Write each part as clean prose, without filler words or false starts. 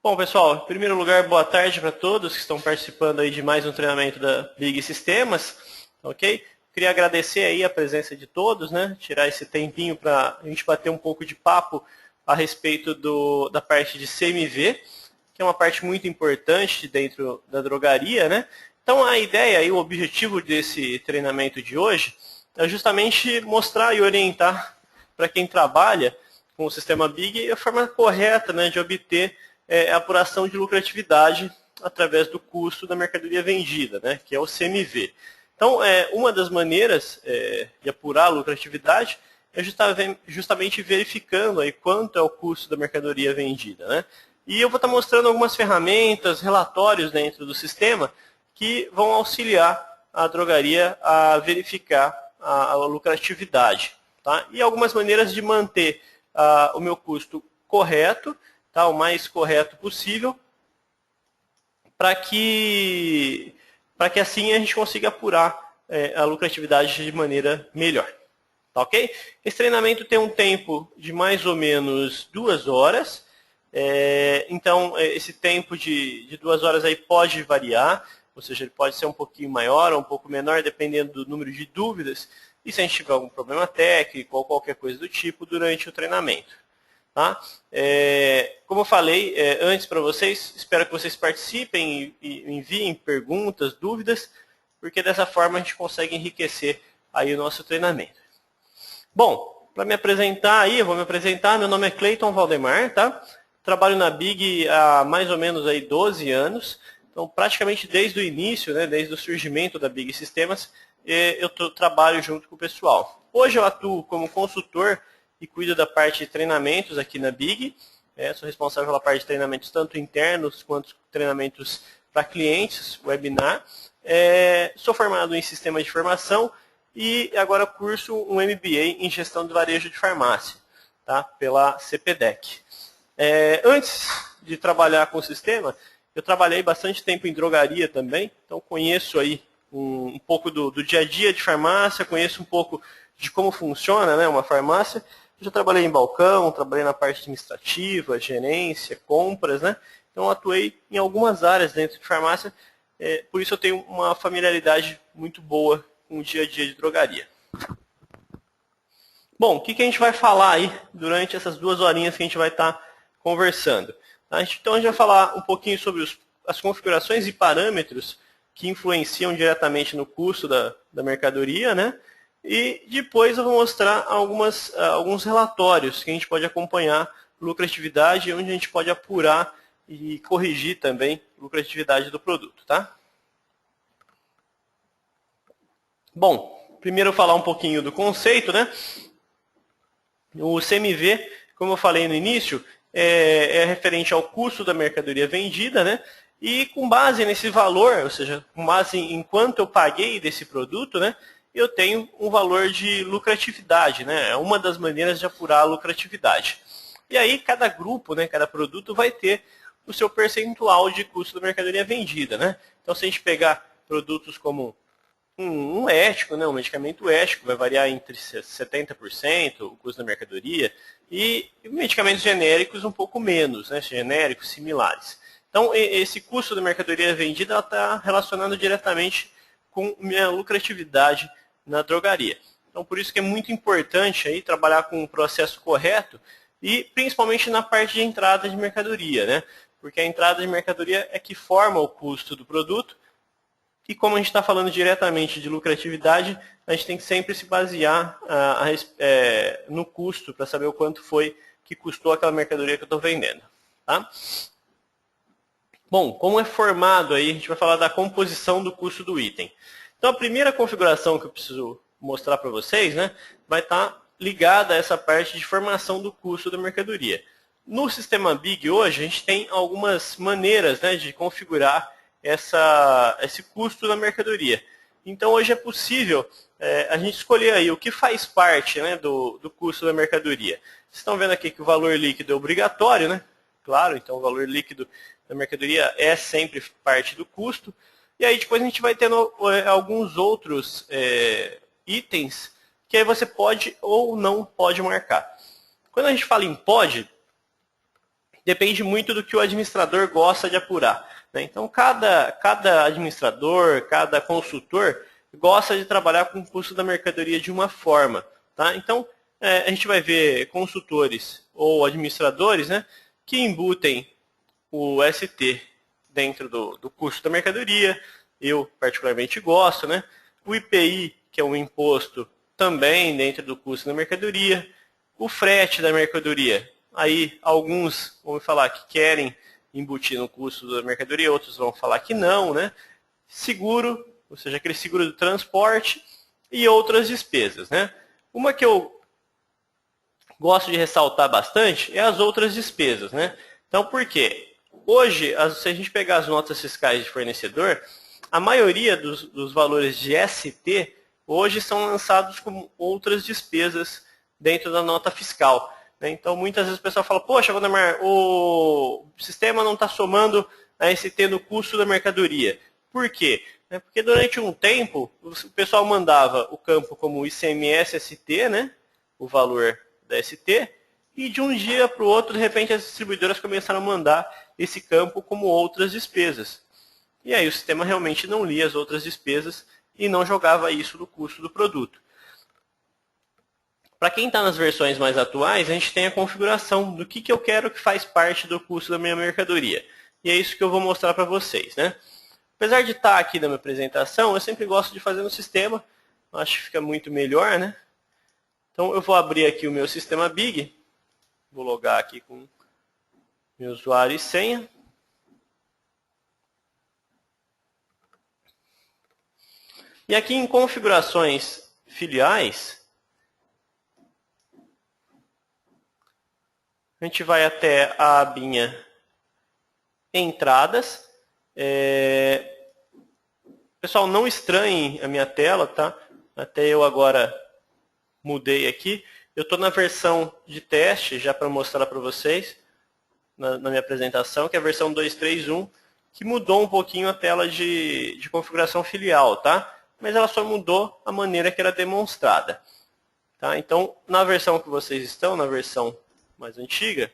Bom, pessoal, em primeiro lugar, boa tarde para todos que estão participando aí de mais um treinamento da Big Sistemas, ok? Queria agradecer aí a presença de todos, né? Tirar esse tempinho para a gente bater um pouco de papo a respeito da parte de CMV, que é uma parte muito importante dentro da drogaria, né? Então, a ideia e o objetivo desse treinamento de hoje é justamente mostrar e orientar para quem trabalha com o sistema Big a forma correta, né, de obter a apuração de lucratividade através do custo da mercadoria vendida, né, que é o CMV. Então, uma das maneiras de apurar a lucratividade é justamente verificando aí quanto é o custo da mercadoria vendida, né? E eu vou estar mostrando algumas ferramentas, relatórios dentro do sistema que vão auxiliar a drogaria a verificar a lucratividade, tá? E algumas maneiras de manter o meu custo correto, tá? O mais correto possível, para que assim a gente consiga apurar a lucratividade de maneira melhor. Tá, ok? Esse treinamento tem um tempo de mais ou menos 2 horas. Então, esse tempo de 2 horas aí pode variar, ou seja, ele pode ser um pouquinho maior ou um pouco menor, dependendo do número de dúvidas, e se a gente tiver algum problema técnico ou qualquer coisa do tipo durante o treinamento. Tá? Como eu falei antes para vocês, espero que vocês participem e enviem perguntas, dúvidas, porque dessa forma a gente consegue enriquecer aí o nosso treinamento. Bom, para me apresentar aí, eu vou me apresentar, meu nome é Cleiton Valdemar, tá? Trabalho na Big há mais ou menos aí 12 anos, então praticamente desde o início, né, desde o surgimento da Big Sistemas, eu trabalho junto com o pessoal. Hoje eu atuo como consultor e cuido da parte de treinamentos aqui na Big, sou responsável pela parte de treinamentos tanto internos quanto treinamentos para clientes, webinar. Sou formado em sistema de informação e agora curso um MBA em gestão de varejo de farmácia, tá? Pela CPDEC. Antes de trabalhar com o sistema, eu trabalhei bastante tempo em drogaria também, então conheço aí um pouco do dia a dia de farmácia, conheço um pouco de como funciona, né, uma farmácia. Já trabalhei em balcão, trabalhei na parte administrativa, gerência, compras, né? Então atuei em algumas áreas dentro de farmácia, por isso eu tenho uma familiaridade muito boa com o dia a dia de drogaria. Bom, o que a gente vai falar aí durante essas 2 horinhas que a gente vai estar conversando? Então a gente vai falar um pouquinho sobre as configurações e parâmetros que influenciam diretamente no custo da mercadoria, né? E depois eu vou mostrar alguns relatórios que a gente pode acompanhar lucratividade, onde a gente pode apurar e corrigir também a lucratividade do produto, tá? Bom, primeiro eu vou falar um pouquinho do conceito, né? O CMV, como eu falei no início, é referente ao custo da mercadoria vendida, né? E com base nesse valor, ou seja, com base em quanto eu paguei desse produto, né? Eu tenho um valor de lucratividade, né? É uma das maneiras de apurar a lucratividade. E aí cada grupo, né, cada produto vai ter o seu percentual de custo da mercadoria vendida, né? Então se a gente pegar produtos como um ético, né, um medicamento ético, vai variar entre 70% o custo da mercadoria, e medicamentos genéricos um pouco menos, né, genéricos similares. Então, esse custo da mercadoria vendida está relacionado diretamente com a lucratividade na drogaria. Então, por isso que é muito importante aí trabalhar com o processo correto e principalmente na parte de entrada de mercadoria, né? Porque a entrada de mercadoria é que forma o custo do produto. E como a gente está falando diretamente de lucratividade, a gente tem que sempre se basear no custo para saber o quanto foi que custou aquela mercadoria que eu estou vendendo. Tá? Bom, como é formado aí, a gente vai falar da composição do custo do item. Então a primeira configuração que eu preciso mostrar para vocês, né, vai estar ligada a essa parte de formação do custo da mercadoria. No sistema Big hoje, a gente tem algumas maneiras, né, de configurar esse custo da mercadoria. Então hoje é possível a gente escolher aí o que faz parte, né, do custo da mercadoria. Vocês estão vendo aqui que o valor líquido é obrigatório, né? Claro, então o valor líquido da mercadoria é sempre parte do custo. E aí depois a gente vai tendo alguns outros itens que aí você pode ou não pode marcar. Quando a gente fala em pode, depende muito do que o administrador gosta de apurar, né? Então, cada administrador, cada consultor gosta de trabalhar com o custo da mercadoria de uma forma, tá? Então, a gente vai ver consultores ou administradores, né, que embutem o ST dentro do custo da mercadoria. Eu particularmente gosto, né? O IPI, que é um imposto, também dentro do custo da mercadoria. O frete da mercadoria. Aí alguns vão falar que querem embutir no custo da mercadoria, outros vão falar que não, né? Seguro, ou seja, aquele seguro do transporte e outras despesas, né? Uma que eu gosto de ressaltar bastante é as outras despesas, né? Então, por quê? Hoje, se a gente pegar as notas fiscais de fornecedor, a maioria dos valores de ST hoje são lançados como outras despesas dentro da nota fiscal, né? Então, muitas vezes o pessoal fala, poxa, Valdemar, o sistema não está somando a ST no custo da mercadoria. Por quê? Porque durante um tempo, o pessoal mandava o campo como ICMS-ST, né? O valor da ST, e de um dia para o outro, de repente, as distribuidoras começaram a mandar esse campo como outras despesas. E aí o sistema realmente não lia as outras despesas e não jogava isso no custo do produto. Para quem está nas versões mais atuais, a gente tem a configuração do que eu quero que faz parte do custo da minha mercadoria. E é isso que eu vou mostrar para vocês, né? Apesar de estar aqui na minha apresentação, eu sempre gosto de fazer no sistema. Acho que fica muito melhor, né? Então eu vou abrir aqui o meu sistema Big. Vou logar aqui com meu usuário e senha. E aqui em configurações filiais, a gente vai até a abinha entradas. Pessoal, não estranhem a minha tela, tá? Até eu agora mudei aqui. Eu estou na versão de teste, já para mostrar para vocês, na minha apresentação, que é a versão 2.3.1, que mudou um pouquinho a tela de configuração filial, tá? Mas ela só mudou a maneira que era demonstrada. Tá? Então, na versão que vocês estão, na versão mais antiga,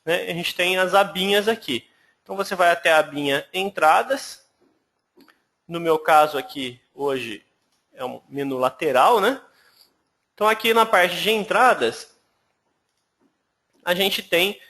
né, a gente tem as abinhas aqui. Então, você vai até a abinha entradas. No meu caso aqui, hoje, é um menu lateral, né? Então, aqui na parte de entradas, a gente tem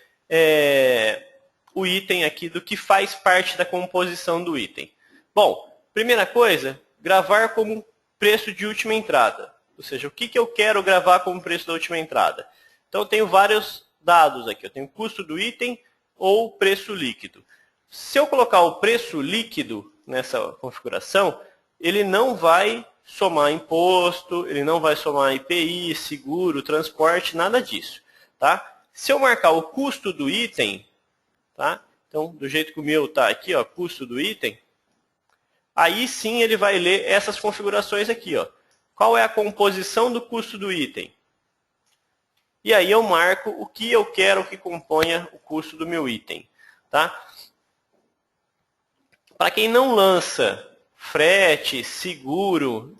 o item aqui do que faz parte da composição do item. Bom, primeira coisa, gravar como preço de última entrada. Ou seja, o que eu quero gravar como preço da última entrada. Então, eu tenho vários dados aqui. Eu tenho custo do item ou preço líquido. Se eu colocar o preço líquido nessa configuração, ele não vai somar imposto, ele não vai somar IPI, seguro, transporte, nada disso. Tá? Se eu marcar o custo do item, tá? Então, do jeito que o meu está aqui, ó, custo do item, aí sim ele vai ler essas configurações aqui. Ó. Qual é a composição do custo do item? E aí eu marco o que eu quero que componha o custo do meu item. Tá? Para quem não lança frete, seguro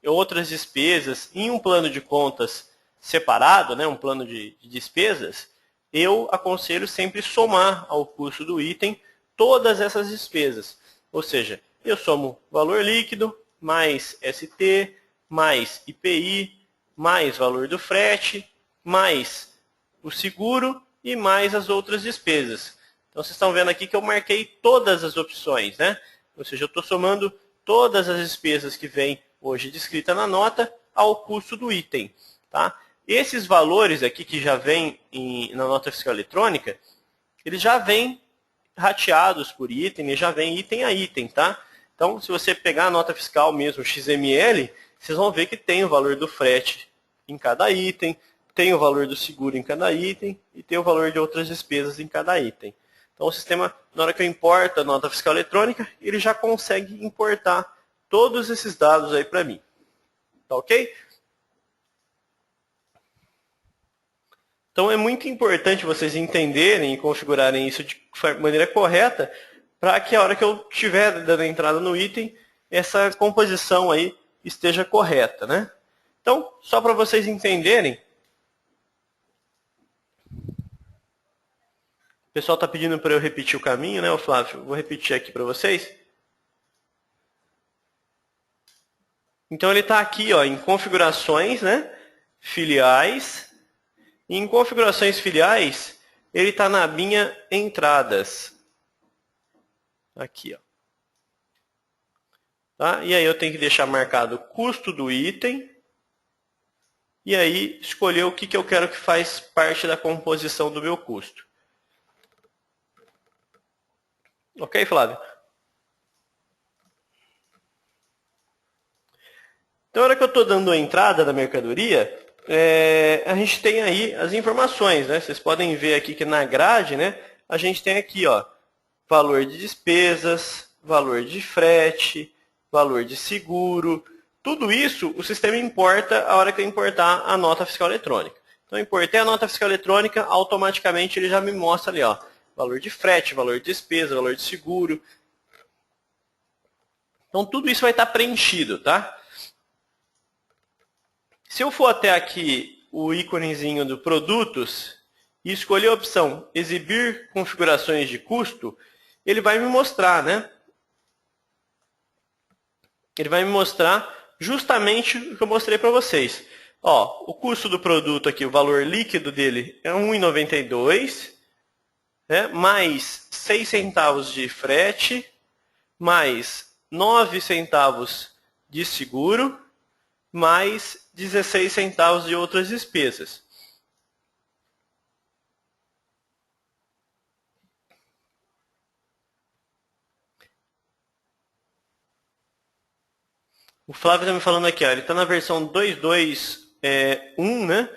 e outras despesas em um plano de contas separado, né, um plano de despesas, eu aconselho sempre somar ao custo do item todas essas despesas. Ou seja, eu somo valor líquido, mais ST, mais IPI, mais valor do frete, mais o seguro e mais as outras despesas. Então, vocês estão vendo aqui que eu marquei todas as opções, né? Ou seja, eu estou somando todas as despesas que vêm hoje descrita na nota ao custo do item, tá? Esses valores aqui que já vêm na nota fiscal eletrônica, eles já vêm rateados por item, e já vêm item a item, tá? Então, se você pegar a nota fiscal mesmo, XML, vocês vão ver que tem o valor do frete em cada item, tem o valor do seguro em cada item e tem o valor de outras despesas em cada item. Então, o sistema, na hora que eu importo a nota fiscal eletrônica, ele já consegue importar todos esses dados aí para mim. Tá ok? Então, é muito importante vocês entenderem e configurarem isso de maneira correta para que a hora que eu estiver dando entrada no item, essa composição aí esteja correta, né? Então, só para vocês entenderem, pessoal está pedindo para eu repetir o caminho, né, Flávio? Vou repetir aqui para vocês. Então ele está aqui, ó, em configurações, né, filiais. E em configurações filiais, ele está na abinha entradas. Aqui, ó. Tá? E aí eu tenho que deixar marcado o custo do item. E aí escolher o que eu quero que faz parte da composição do meu custo. Ok, Flávio? Então, na hora que eu estou dando a entrada da mercadoria, a gente tem aí as informações, né? Vocês podem ver aqui que na grade, né, a gente tem aqui, ó, valor de despesas, valor de frete, valor de seguro. Tudo isso o sistema importa a hora que eu importar a nota fiscal eletrônica. Então, eu importei a nota fiscal eletrônica, automaticamente ele já me mostra ali, ó, valor de frete, valor de despesa, valor de seguro. Então, tudo isso vai estar preenchido, tá? Se eu for até aqui o íconezinho do produtos e escolher a opção exibir configurações de custo, ele vai me mostrar, né? Ele vai me mostrar justamente o que eu mostrei para vocês. Ó, o custo do produto aqui, o valor líquido dele é R$ 1,92, né? Mais 6 centavos de frete, mais 9 centavos de seguro, mais 16 centavos de outras despesas. O Flávio está me falando aqui, ó, ele está na versão 2.2.1, né?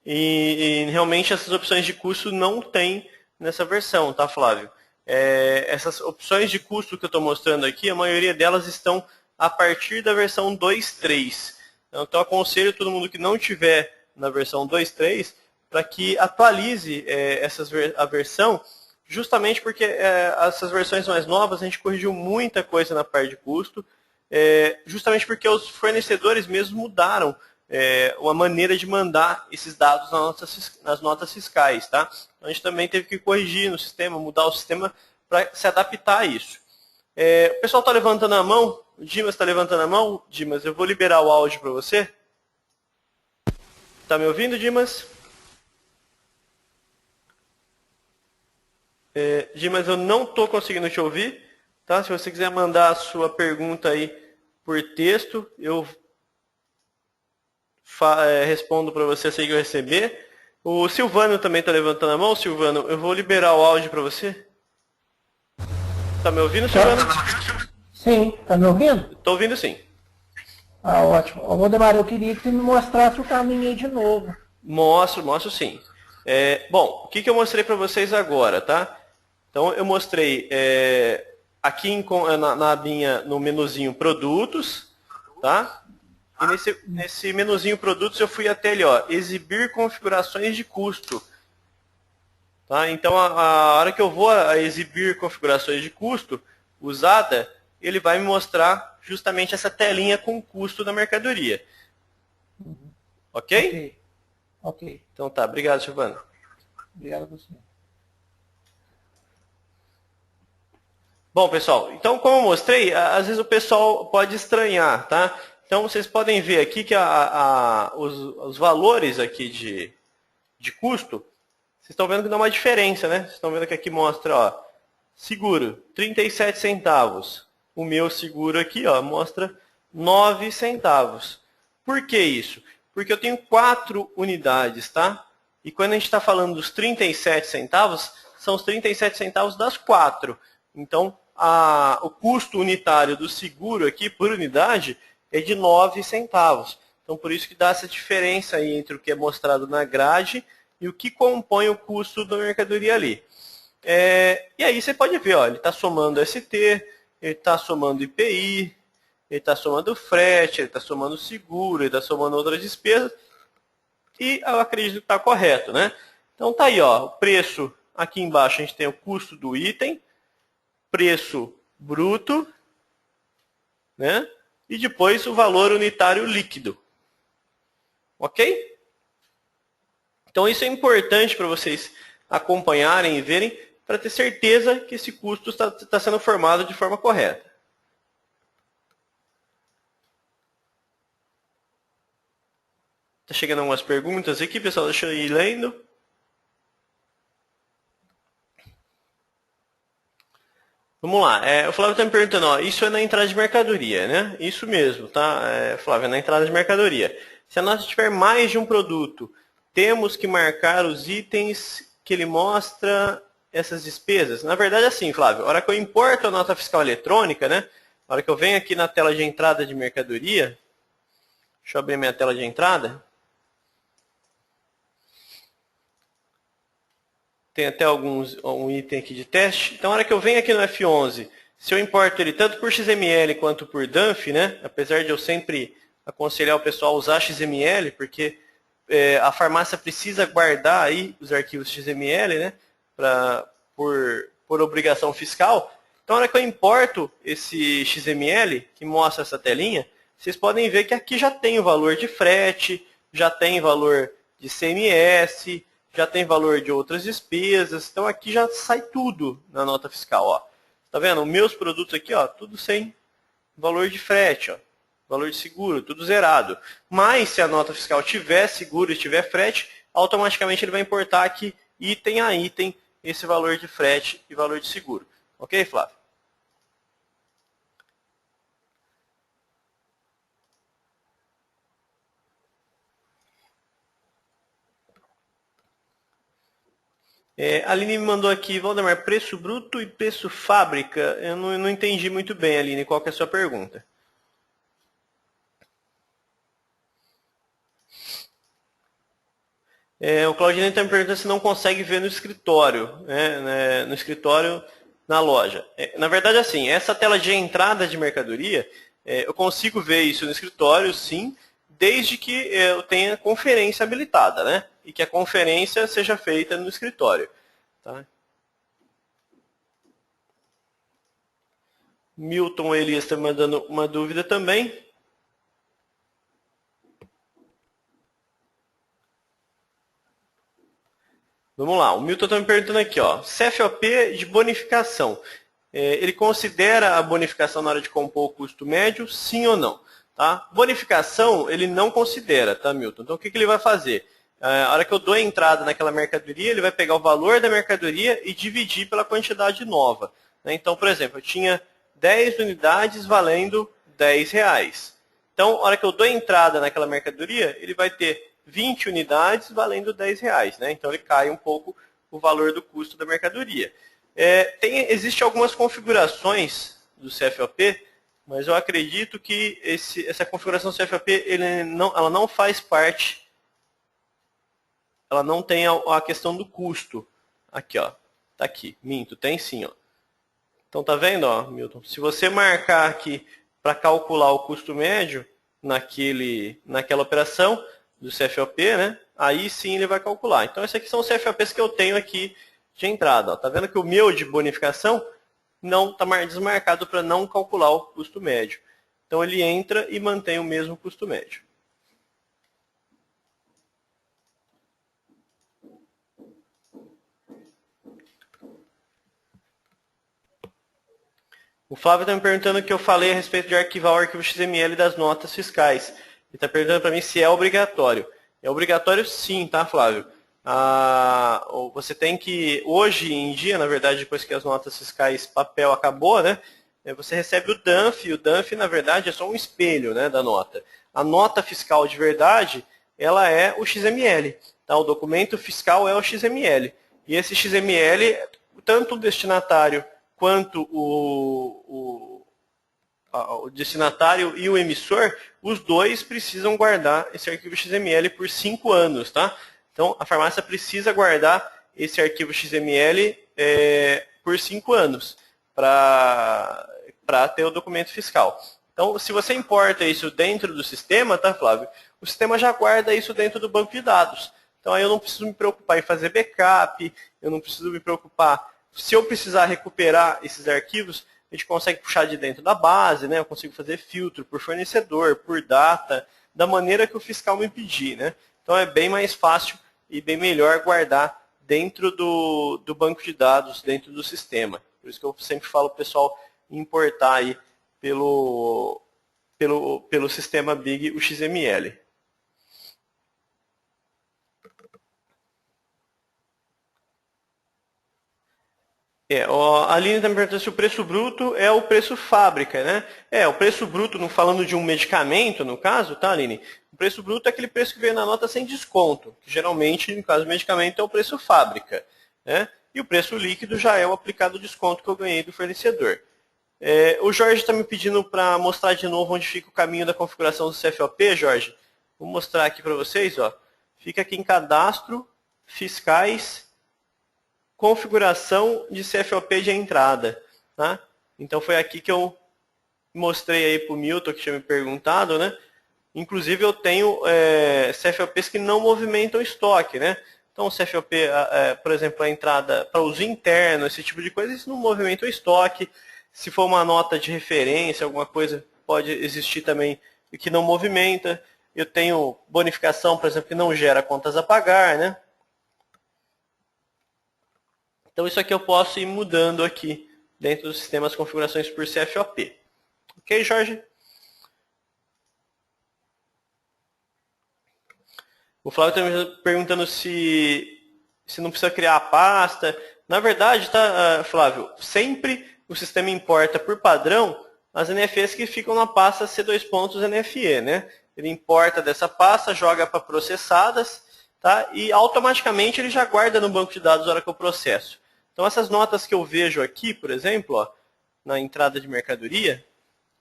E realmente essas opções de custo não tem nessa versão, tá, Flávio? Essas opções de custo que eu estou mostrando aqui, a maioria delas estão a partir da versão 2.3. Então, eu aconselho todo mundo que não tiver na versão 2.3 para que atualize a versão, justamente porque essas versões mais novas a gente corrigiu muita coisa na parte de custo, justamente porque os fornecedores mesmo mudaram uma maneira de mandar esses dados nas notas fiscais. Tá? A gente também teve que corrigir no sistema, mudar o sistema para se adaptar a isso. O pessoal está levantando a mão. O Dimas está levantando a mão. Dimas, eu vou liberar o áudio para você. Está me ouvindo, Dimas? Dimas, eu não estou conseguindo te ouvir. Tá? Se você quiser mandar a sua pergunta aí por texto, eu respondo para você assim que eu receber. O Silvano também está levantando a mão. Silvano, eu vou liberar o áudio para você. Está me ouvindo, Silvano? Sim, está me ouvindo? Estou ouvindo sim. Ah, ótimo. Ô, Valdemar, eu queria que você me mostrasse o caminho aí de novo. Mostro sim. Bom, o que eu mostrei para vocês agora, tá? Então, eu mostrei aqui na abinha, no menuzinho produtos, tá? E nesse menuzinho produtos eu fui até ali, ó, exibir configurações de custo. Tá? Então, a hora que eu vou exibir configurações de custo usada, ele vai me mostrar justamente essa telinha com o custo da mercadoria. Ok? Ok. Então tá, obrigado, Silvano. Obrigado a você. Bom, pessoal, então como eu mostrei, às vezes o pessoal pode estranhar, tá? Então vocês podem ver aqui que os valores aqui de custo, vocês estão vendo que dá uma diferença, né? Vocês estão vendo que aqui mostra, ó, seguro, 37 centavos. O meu seguro aqui, ó, mostra 9 centavos. Por que isso? Porque eu tenho 4 unidades, tá? E quando a gente está falando dos 37 centavos, são os 37 centavos das 4. Então, o custo unitário do seguro aqui por unidade é de 9 centavos. Então, por isso que dá essa diferença aí entre o que é mostrado na grade e o que compõe o custo da mercadoria ali. E aí você pode ver, ó, ele está somando ST, ele está somando IPI, ele está somando frete, ele está somando seguro, ele está somando outras despesas. E eu acredito que está correto, né? Então tá aí, ó, o preço, aqui embaixo a gente tem o custo do item, preço bruto, né? E depois o valor unitário líquido. Ok? Então isso é importante para vocês acompanharem e verem, para ter certeza que esse custo está sendo formado de forma correta. Está chegando algumas perguntas aqui, pessoal, deixa eu ir lendo. Vamos lá, o Flávio está me perguntando, ó, isso é na entrada de mercadoria, né? Isso mesmo, tá, Flávio, é na entrada de mercadoria. Se a nota tiver mais de um produto, temos que marcar os itens que ele mostra essas despesas? Na verdade, assim, Flávio, a hora que eu importo a nota fiscal eletrônica, né? A hora que eu venho aqui na tela de entrada de mercadoria, deixa eu abrir minha tela de entrada. Tem até um item aqui de teste. Então, na hora que eu venho aqui no F11, se eu importo ele tanto por XML quanto por DANF, né? Apesar de eu sempre aconselhar o pessoal a usar XML, porque a farmácia precisa guardar aí os arquivos XML, né? Por obrigação fiscal. Então, na hora que eu importo esse XML, que mostra essa telinha, vocês podem ver que aqui já tem o valor de frete, já tem valor de CMS, já tem valor de outras despesas. Então, aqui já sai tudo na nota fiscal. Ó. Tá vendo? Os meus produtos aqui, ó, tudo sem valor de frete, ó, valor de seguro, tudo zerado. Mas, se a nota fiscal tiver seguro e tiver frete, automaticamente ele vai importar aqui, item a item, esse valor de frete e valor de seguro. Ok, Flávio? A Aline me mandou aqui, Valdemar, preço bruto e preço fábrica. Eu não entendi muito bem, Aline, qual que é a sua pergunta? O Claudinei está me perguntando se não consegue ver no escritório, né, no escritório, na loja. Na verdade, assim, essa tela de entrada de mercadoria, eu consigo ver isso no escritório, sim, desde que eu tenha conferência habilitada, né? E que a conferência seja feita no escritório. Tá? Milton Elias está mandando uma dúvida também. Vamos lá, o Milton está me perguntando aqui, ó, CFOP de bonificação. Ele considera a bonificação na hora de compor o custo médio, sim ou não? Tá? Bonificação ele não considera, tá, Milton? Então o que ele vai fazer? A hora que eu dou a entrada naquela mercadoria, ele vai pegar o valor da mercadoria e dividir pela quantidade nova. Né? Então, por exemplo, eu tinha 10 unidades valendo R$10. Então, a hora que eu dou a entrada naquela mercadoria, ele vai ter 20 unidades valendo R$10. Né? Então, ele cai um pouco o valor do custo da mercadoria. Existem algumas configurações do CFOP, mas eu acredito que essa configuração do CFOP ela não faz parte, ela não tem a questão do custo. Aqui, ó, tá aqui, minto, tem sim, ó. Então, tá vendo, ó, Milton? Se você marcar aqui para calcular o custo médio naquela operação do CFOP, né? Aí sim ele vai calcular. Então, esses aqui são os CFOPs que eu tenho aqui de entrada. Ó. Tá vendo que o meu de bonificação não está desmarcado para não calcular o custo médio. Então, ele entra e mantém o mesmo custo médio. O Flávio está me perguntando o que eu falei a respeito de arquivar o arquivo XML das notas fiscais. Ele está perguntando para mim se é obrigatório. É obrigatório sim, tá, Flávio? Você tem que, hoje em dia, na verdade, depois que as notas fiscais papel acabou, né? Você recebe o DANF, e o DANF, na verdade, é só um espelho, né, da nota. A nota fiscal de verdade, ela é o XML. Tá? O documento fiscal é o XML. E esse XML, tanto o destinatário quanto o destinatário e o emissor, os dois precisam guardar esse arquivo XML por 5 anos, tá? Então, a farmácia precisa guardar esse arquivo XML por 5 anos para ter o documento fiscal. Então, se você importa isso dentro do sistema, tá, Flávio? O sistema já guarda isso dentro do banco de dados. Então, aí eu não preciso me preocupar em fazer backup, eu não preciso me preocupar. Se eu precisar recuperar esses arquivos, a gente consegue puxar de dentro da base, né? Eu consigo fazer filtro por fornecedor, por data, da maneira que o fiscal me pedir, né? Então é bem mais fácil e bem melhor guardar dentro do banco de dados, dentro do sistema. Por isso que eu sempre falo para o pessoal importar aí pelo sistema Big o XML. A Aline está me perguntando se o preço bruto é o preço fábrica, né? O preço bruto, não falando de um medicamento, no caso, tá, Aline? O preço bruto é aquele preço que veio na nota sem desconto, que geralmente, no caso do medicamento, é o preço fábrica, né? E o preço líquido já é o aplicado desconto que eu ganhei do fornecedor. O Jorge está me pedindo para mostrar de novo onde fica o caminho da configuração do CFOP, Jorge. Vou mostrar aqui para vocês, ó. Fica aqui em cadastro, fiscais, configuração de CFOP de entrada. Tá? Então foi aqui que eu mostrei aí para o Milton, que tinha me perguntado, né? Inclusive eu tenho CFOPs que não movimentam estoque, né? Então o CFOP, por exemplo, a entrada para uso interno, esse tipo de coisa, isso não movimenta o estoque. Se for uma nota de referência, alguma coisa pode existir também que não movimenta. Eu tenho bonificação, por exemplo, que não gera contas a pagar, né? Então isso aqui eu posso ir mudando aqui dentro do sistema as configurações por CFOP. Ok, Jorge? O Flávio está me perguntando se não precisa criar a pasta. Na verdade, tá, Flávio, sempre o sistema importa por padrão as NFEs que ficam na pasta C2.NFE, né? Ele importa dessa pasta, joga para processadas, tá? E automaticamente ele já guarda no banco de dados na hora que eu processo. Então essas notas que eu vejo aqui, por exemplo, ó, na entrada de mercadoria,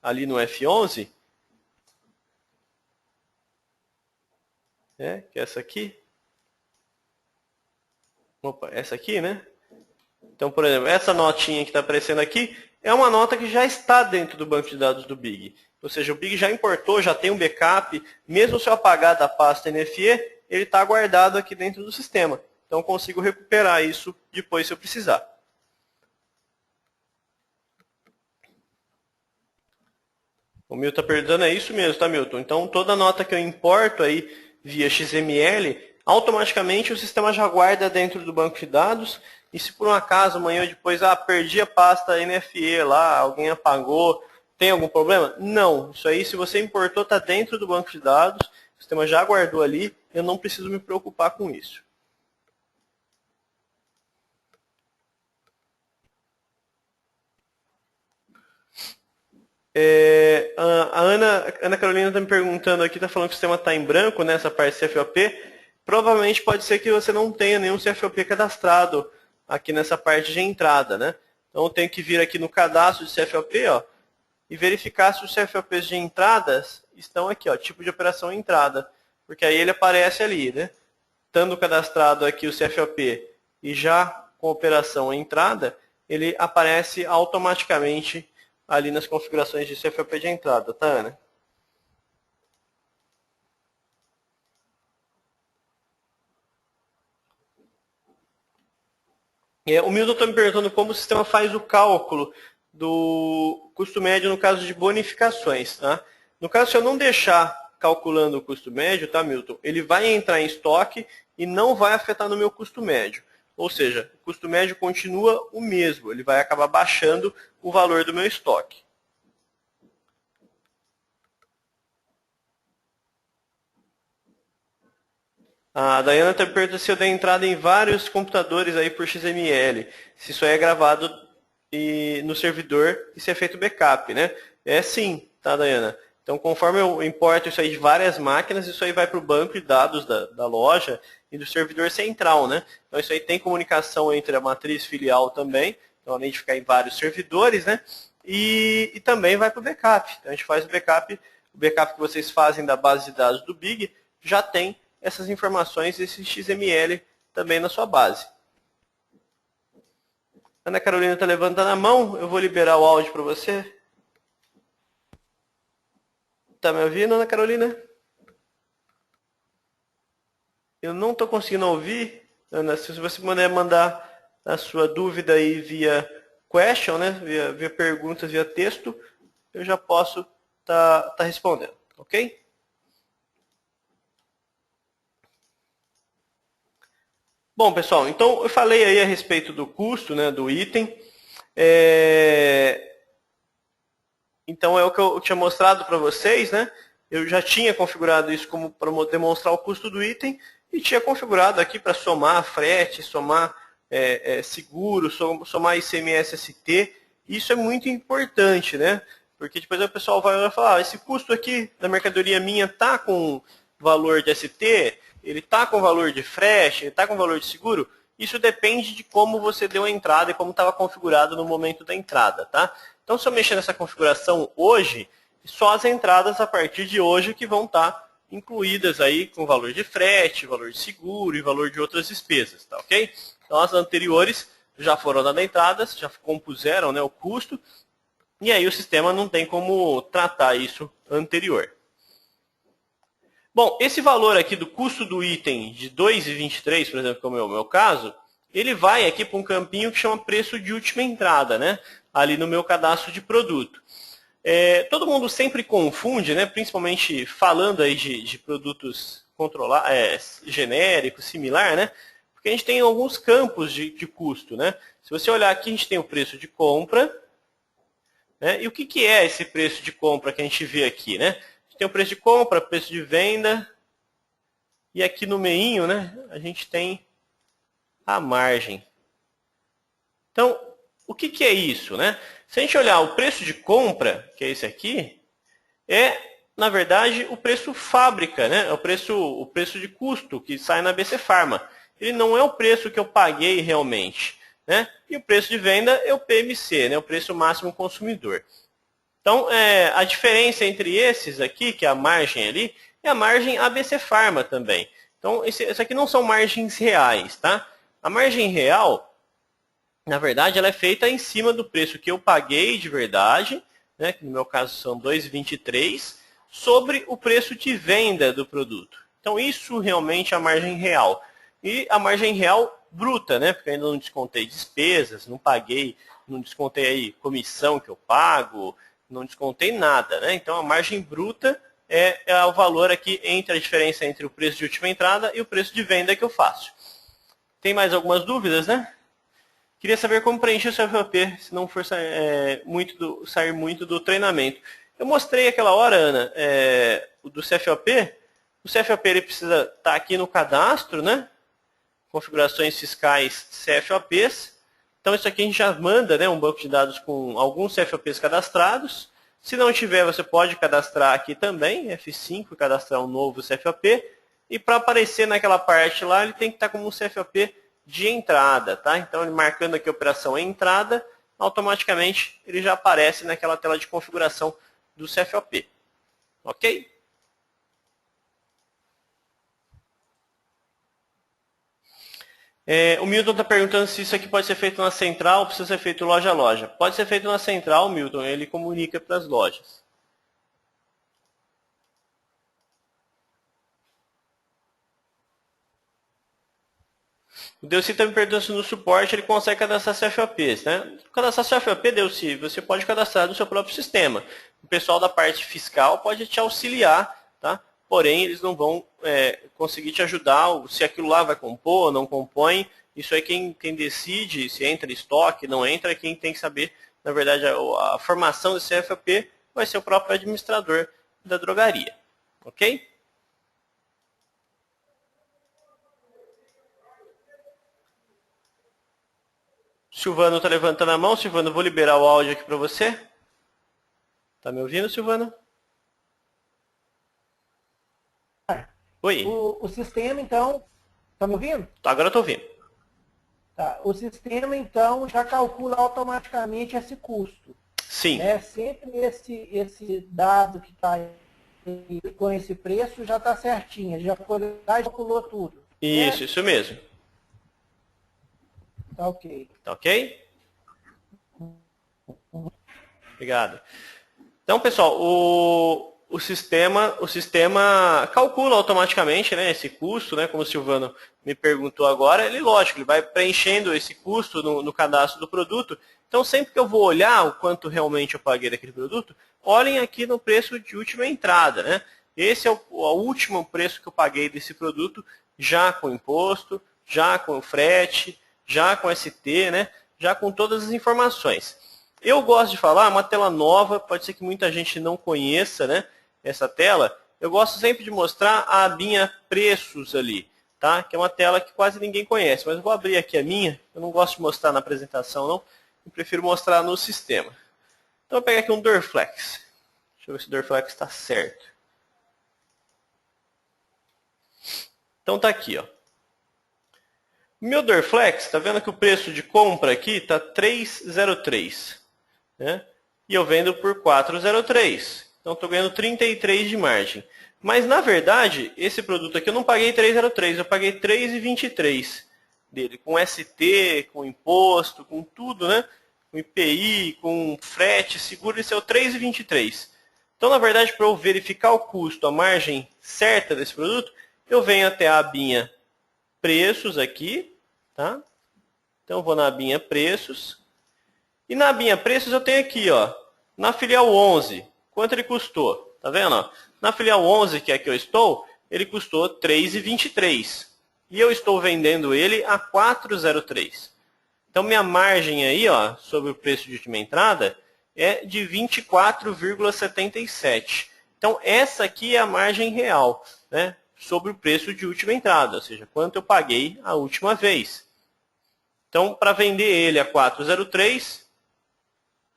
ali no F11, que é essa aqui. Opa, essa aqui, né? Então, por exemplo, essa notinha que está aparecendo aqui é uma nota que já está dentro do banco de dados do Big. Ou seja, o Big já importou, já tem um backup. Mesmo se eu apagar da pasta NFE, ele está guardado aqui dentro do sistema. Então, eu consigo recuperar isso depois se eu precisar. O Milton está perguntando, é isso mesmo, tá, Milton? Então, toda nota que eu importo aí via XML, automaticamente o sistema já guarda dentro do banco de dados. E se por um acaso amanhã ou depois, perdi a pasta NFE lá, alguém apagou, tem algum problema? Não. Isso aí, se você importou, está dentro do banco de dados, o sistema já guardou ali, eu não preciso me preocupar com isso. A Ana Carolina está me perguntando aqui, está falando que o sistema está em branco, né, essa parte CFOP. Provavelmente pode ser que você não tenha nenhum CFOP cadastrado aqui nessa parte de entrada, né? Então eu tenho que vir aqui no cadastro de CFOP, ó, e verificar se os CFOPs de entradas estão aqui, ó, tipo de operação entrada, porque aí ele aparece ali, né? Estando cadastrado aqui o CFOP e já com operação entrada, ele aparece automaticamente ali nas configurações de CFOP de entrada, tá, Ana? O Milton está me perguntando como o sistema faz o cálculo do custo médio no caso de bonificações. Tá? No caso, se eu não deixar calculando o custo médio, tá, Milton? Ele vai entrar em estoque e não vai afetar no meu custo médio. Ou seja, o custo médio continua o mesmo, ele vai acabar baixando o valor do meu estoque. A Dayana está perguntando se eu dei entrada em vários computadores aí por XML, se isso aí é gravado no servidor e se é feito backup, né? É sim, tá, Dayana? Então, conforme eu importo isso aí de várias máquinas, isso aí vai para o banco de dados da loja e do servidor central, né? Então, isso aí tem comunicação entre a matriz filial também, então, além de ficar em vários servidores, né? E também vai para o backup. Então, a gente faz o backup que vocês fazem da base de dados do Big já tem essas informações, esse XML também na sua base. Ana Carolina está levantando a mão, eu vou liberar o áudio para você. Está me ouvindo, Ana Carolina? Eu não estou conseguindo ouvir. Ana, se você puder mandar a sua dúvida aí via question, né? via perguntas, via texto, eu já posso tá respondendo, ok? Bom, pessoal, então eu falei aí a respeito do custo, né, do item. Então é o que eu tinha mostrado para vocês, né? Eu já tinha configurado isso como para demonstrar o custo do item e tinha configurado aqui para somar frete, somar seguro, somar ICMS-ST. Isso é muito importante, né? Porque depois o pessoal vai falar, esse custo aqui da mercadoria minha está com valor de ST, ele está com valor de frete, ele está com valor de seguro. Isso depende de como você deu a entrada e como estava configurado no momento da entrada, tá? Então, se eu mexer nessa configuração hoje, só as entradas a partir de hoje que vão estar incluídas aí com valor de frete, valor de seguro e valor de outras despesas, tá ok? Então, as anteriores já foram dadas entradas, já compuseram, né, o custo, e aí o sistema não tem como tratar isso anterior. Bom, esse valor aqui do custo do item de 2,23, por exemplo, como é o meu caso, ele vai aqui para um campinho que chama preço de última entrada, né? Ali no meu cadastro de produto. Todo mundo sempre confunde, né? Principalmente falando aí de produtos genéricos, similar, né? Porque a gente tem alguns campos de custo, né? Se você olhar aqui, a gente tem o preço de compra, né? E o que é esse preço de compra que a gente vê aqui, né? Tem o preço de compra, preço de venda, e aqui no meinho, né, a gente tem a margem. Então, o que é isso, né? Se a gente olhar o preço de compra, que é esse aqui, na verdade, o preço fábrica, né? É o preço de custo que sai na BC Pharma. Ele não é o preço que eu paguei realmente, né? E o preço de venda é o PMC, né? O preço máximo consumidor. Então, a diferença entre esses aqui, que é a margem ali, é a margem ABC Pharma também. Então, isso aqui não são margens reais, tá? A margem real, na verdade, ela é feita em cima do preço que eu paguei de verdade, né, que no meu caso são 2,23, sobre o preço de venda do produto. Então, isso realmente é a margem real. E a margem real bruta, né, porque eu ainda não descontei despesas, não descontei aí comissão que eu pago, não descontei nada, né? Então a margem bruta é o valor aqui entre a diferença entre o preço de última entrada e o preço de venda que eu faço. Tem mais algumas dúvidas, né? Queria saber como preencher o CFOP, se não for sair muito do treinamento. Eu mostrei aquela hora, Ana, do CFOP. O CFOP ele precisa estar aqui no cadastro, né? Configurações fiscais CFOPs. Então, isso aqui a gente já manda, né, um banco de dados com alguns CFOPs cadastrados. Se não tiver, você pode cadastrar aqui também, F5, cadastrar um novo CFOP. E para aparecer naquela parte lá, ele tem que estar como um CFOP de entrada, tá? Então, ele marcando aqui a operação entrada, automaticamente ele já aparece naquela tela de configuração do CFOP. Ok? O Milton está perguntando se isso aqui pode ser feito na central ou precisa ser feito loja a loja. Pode ser feito na central, Milton, ele comunica para as lojas. O Delci está me perguntando se no suporte ele consegue cadastrar CFOPs, né? Cadastrar CFOP, Delci, você pode cadastrar no seu próprio sistema. O pessoal da parte fiscal pode te auxiliar, tá? Porém, eles não vão conseguir te ajudar, se aquilo lá vai compor ou não compõe. Isso aí quem decide, se entra em estoque, não entra, quem tem que saber, na verdade, a formação desse CFOP vai ser o próprio administrador da drogaria. Ok? Silvano está levantando a mão. Silvano, vou liberar o áudio aqui para você. Está me ouvindo, Silvano? Oi. O sistema, então, está me ouvindo? Agora eu estou ouvindo. Tá. O sistema, então, já calcula automaticamente esse custo. Sim. Sempre esse dado que está com esse preço já está certinho. Ele já calculou tudo. Isso, isso mesmo. Tá ok. Tá ok? Obrigado. Então, pessoal, o sistema calcula automaticamente, né, esse custo, né, como o Silvano me perguntou agora. Ele, lógico, ele vai preenchendo esse custo no cadastro do produto. Então, sempre que eu vou olhar o quanto realmente eu paguei daquele produto, olhem aqui no preço de última entrada, né? Esse é o último preço que eu paguei desse produto, já com imposto, já com o frete, já com ST, né? Já com todas as informações. Eu gosto de falar, uma tela nova, pode ser que muita gente não conheça, né, essa tela. Eu gosto sempre de mostrar a abinha preços ali, tá? Que é uma tela que quase ninguém conhece, mas eu vou abrir aqui a minha. Eu não gosto de mostrar na apresentação, não. Eu prefiro mostrar no sistema. Então, eu vou pegar aqui um Dorflex. Deixa eu ver se o Dorflex está certo. Então, tá aqui, ó. Meu Dorflex, está vendo que o preço de compra aqui está 3,03, né? E eu vendo por 4,03. Então, estou ganhando 33 de margem. Mas, na verdade, esse produto aqui eu não paguei 3,03, eu paguei 3,23 dele, com ST, com imposto, com tudo, né? Com IPI, com frete, seguro, esse é o 3,23. Então, na verdade, para eu verificar o custo, a margem certa desse produto, eu venho até a abinha preços aqui, tá? Então, eu vou na abinha preços. E na abinha preços eu tenho aqui, ó, na filial 11, quanto ele custou? Tá vendo? Ó? Na filial 11, que é que eu estou, ele custou 3,23. E eu estou vendendo ele a 4,03. Então, minha margem aí, ó, sobre o preço de última entrada é de 24,77. Então, essa aqui é a margem real, né, sobre o preço de última entrada, ou seja, quanto eu paguei a última vez. Então, para vender ele a 4,03,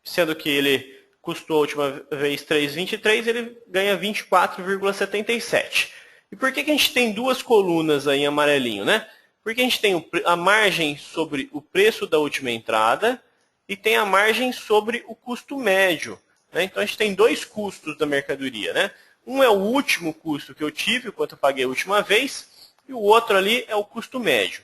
sendo que ele custou a última vez 3,23, ele ganha 24,77. E por que a gente tem duas colunas aí em amarelinho, né? Porque a gente tem a margem sobre o preço da última entrada e tem a margem sobre o custo médio, né? Então, a gente tem dois custos da mercadoria, né? Um é o último custo que eu tive, o quanto eu paguei a última vez, e o outro ali é o custo médio.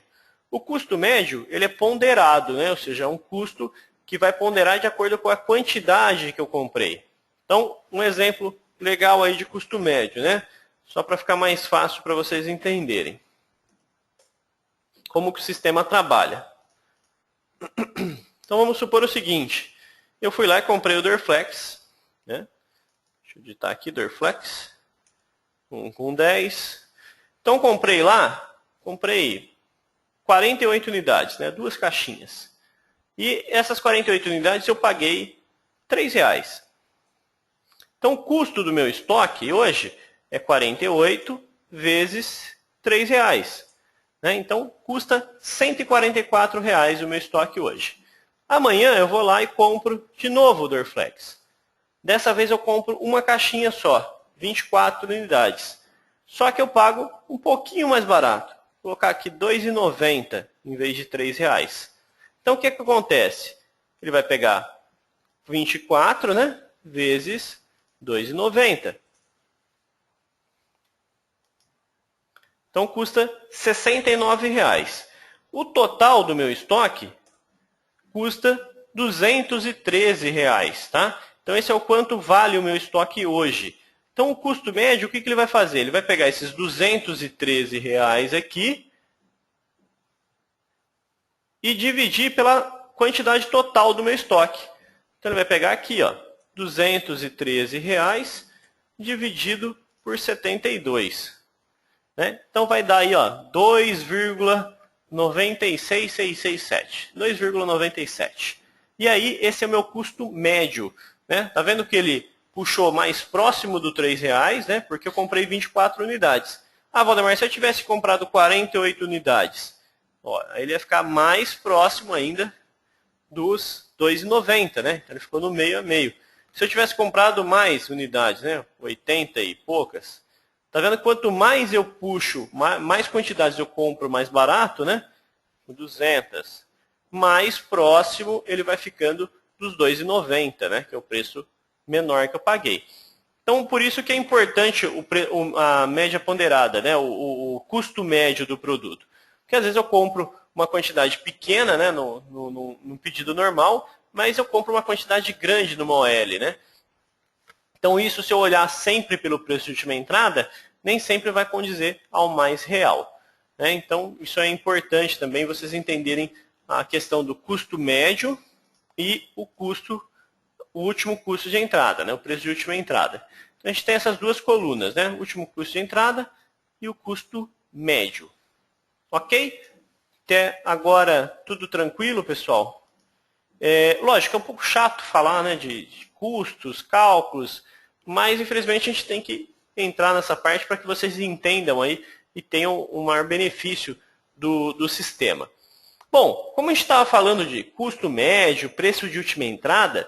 O custo médio, ele é ponderado, né? Ou seja, é um custo que vai ponderar de acordo com a quantidade que eu comprei. Então, um exemplo legal aí de custo médio, né? Só para ficar mais fácil para vocês entenderem como que o sistema trabalha. Então, vamos supor o seguinte. Eu fui lá e comprei o Dorflex, né? Deixa eu digitar aqui, Dorflex. 1 com 10. Então, comprei lá, comprei 48 unidades, né? 2 caixinhas. E essas 48 unidades eu paguei R$3. Então, o custo do meu estoque hoje é 48 vezes R$3. Né? Então, custa R$144 o meu estoque hoje. Amanhã eu vou lá e compro de novo o Dorflex. Dessa vez eu compro uma caixinha só, 24 unidades. Só que eu pago um pouquinho mais barato. Vou colocar aqui R$2,90 em vez de R$3. Então, o que acontece? Ele vai pegar 24, né, vezes R$2,90. Então, custa R$69. O total do meu estoque custa R$213, tá? Então, esse é o quanto vale o meu estoque hoje. Então, o custo médio, o que ele vai fazer? Ele vai pegar esses R$213 aqui e dividir pela quantidade total do meu estoque. Então, ele vai pegar aqui, ó, R$213 dividido por 72. Né? Então, vai dar aí, ó, 2,96667. 2,97. E aí, esse é o meu custo médio. Né? Tá vendo que ele puxou mais próximo do R$3, né? Porque eu comprei 24 unidades. Ah, Valdemar, se eu tivesse comprado 48 unidades, ó, ele ia ficar mais próximo ainda dos R$2,90, né? Então ele ficou no meio a meio. Se eu tivesse comprado mais unidades, né? 80 e poucas, tá vendo que quanto mais eu puxo, mais quantidades eu compro mais barato, né? 200. Mais próximo ele vai ficando dos R$2,90, né? Que é o preço menor que eu paguei. Então, por isso que é importante a média ponderada, né? O custo médio do produto. Porque às vezes eu compro uma quantidade pequena, né, no pedido normal, mas eu compro uma quantidade grande numa OL, né? Então, isso, se eu olhar sempre pelo preço de última entrada, nem sempre vai condizer ao mais real. Né? Então, isso é importante também vocês entenderem a questão do custo médio e o último custo de entrada, né? O preço de última entrada. Então, a gente tem essas duas colunas, né? O último custo de entrada e o custo médio. Ok? Até agora, tudo tranquilo, pessoal? Lógico, é um pouco chato falar, né, de custos, cálculos, mas infelizmente a gente tem que entrar nessa parte para que vocês entendam aí e tenham um maior benefício do sistema. Bom, como a gente estava falando de custo médio, preço de última entrada,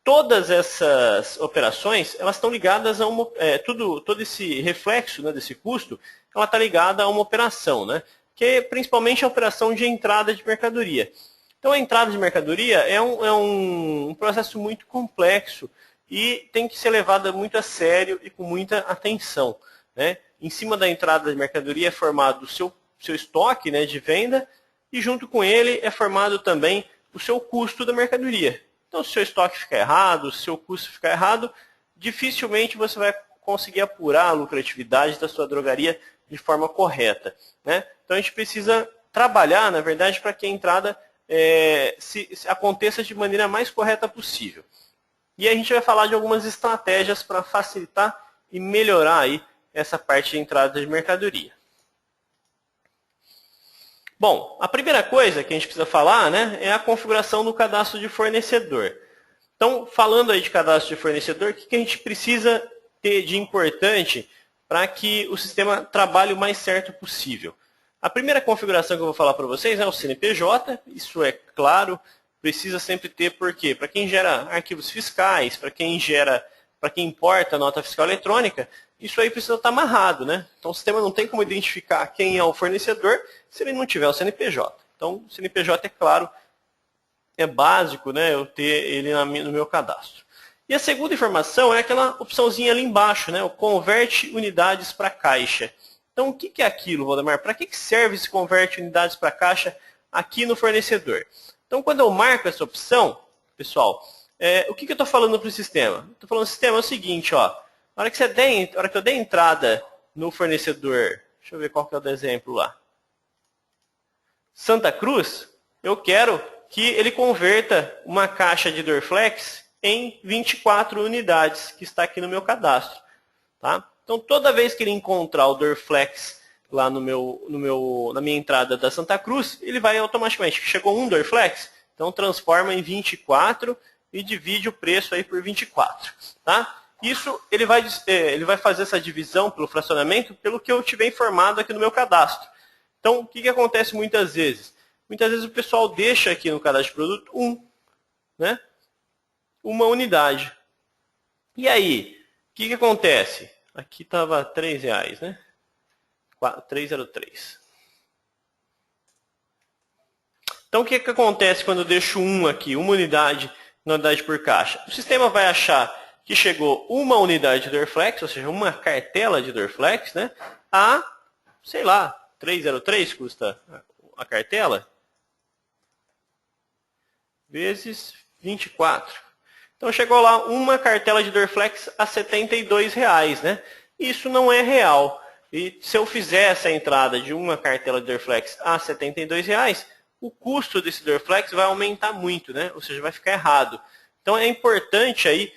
todas essas operações elas estão ligadas a todo esse reflexo, né, desse custo, ela está ligada a uma operação, né, que é principalmente a operação de entrada de mercadoria. Então, a entrada de mercadoria é um processo muito complexo e tem que ser levada muito a sério e com muita atenção, né? Em cima da entrada de mercadoria é formado o seu estoque, né, de venda, e junto com ele é formado também o seu custo da mercadoria. Então, se o seu estoque ficar errado, se o seu custo ficar errado, dificilmente você vai conseguir apurar a lucratividade da sua drogaria de forma correta, né? Então, a gente precisa trabalhar, na verdade, para que a entrada se aconteça de maneira mais correta possível. E a gente vai falar de algumas estratégias para facilitar e melhorar aí essa parte de entrada de mercadoria. Bom, a primeira coisa que a gente precisa falar, né, é a configuração do cadastro de fornecedor. Então, falando aí de cadastro de fornecedor, o que a gente precisa ter de importante para que o sistema trabalhe o mais certo possível? A primeira configuração que eu vou falar para vocês é o CNPJ, isso é claro, precisa sempre ter, por quê? Para quem gera arquivos fiscais, para quem importa nota fiscal eletrônica, isso aí precisa estar amarrado, né? Então o sistema não tem como identificar quem é o fornecedor se ele não tiver o CNPJ. Então o CNPJ, é claro, é básico, né, eu ter ele no meu cadastro. E a segunda informação é aquela opçãozinha ali embaixo, né, o converte unidades para caixa. Então, o que é aquilo, Valdemar? Para que serve esse converte unidades para caixa aqui no fornecedor? Então, quando eu marco essa opção, pessoal, o que eu estou falando para o sistema? Estou falando para o sistema é o seguinte, ó, na hora que eu der entrada no fornecedor, deixa eu ver qual que é o exemplo lá, Santa Cruz, eu quero que ele converta uma caixa de Dorflex em 24 unidades, que está aqui no meu cadastro, tá? Então, toda vez que ele encontrar o Dorflex lá na minha entrada da Santa Cruz, ele vai automaticamente, chegou um Dorflex, então transforma em 24 e divide o preço aí por 24. Tá? Isso, ele vai fazer essa divisão pelo fracionamento, pelo que eu tiver informado aqui no meu cadastro. Então, o que acontece muitas vezes? Muitas vezes o pessoal deixa aqui no cadastro de produto né? Uma unidade. E aí, o que acontece? Aqui estava R$3, né? 303. Então, o que acontece quando eu deixo aqui, uma unidade na unidade por caixa? O sistema vai achar que chegou uma unidade de Dorflex, ou seja, uma cartela de Dorflex, né? A, sei lá, 303 custa a cartela, vezes 24. Então, chegou lá uma cartela de Dorflex a R$72, né? Isso não é real. E se eu fizer essa entrada de uma cartela de Dorflex a R$72, o custo desse Dorflex vai aumentar muito, né? Ou seja, vai ficar errado. Então, é importante aí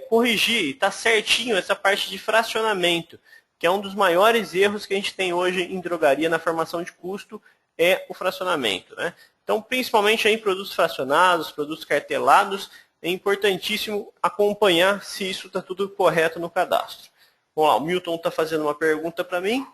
corrigir, está certinho essa parte de fracionamento, que é um dos maiores erros que a gente tem hoje em drogaria na formação de custo, é o fracionamento, né? Então, principalmente aí em produtos fracionados, produtos cartelados, é importantíssimo acompanhar se isso está tudo correto no cadastro. Vamos lá, o Milton está fazendo uma pergunta para mim.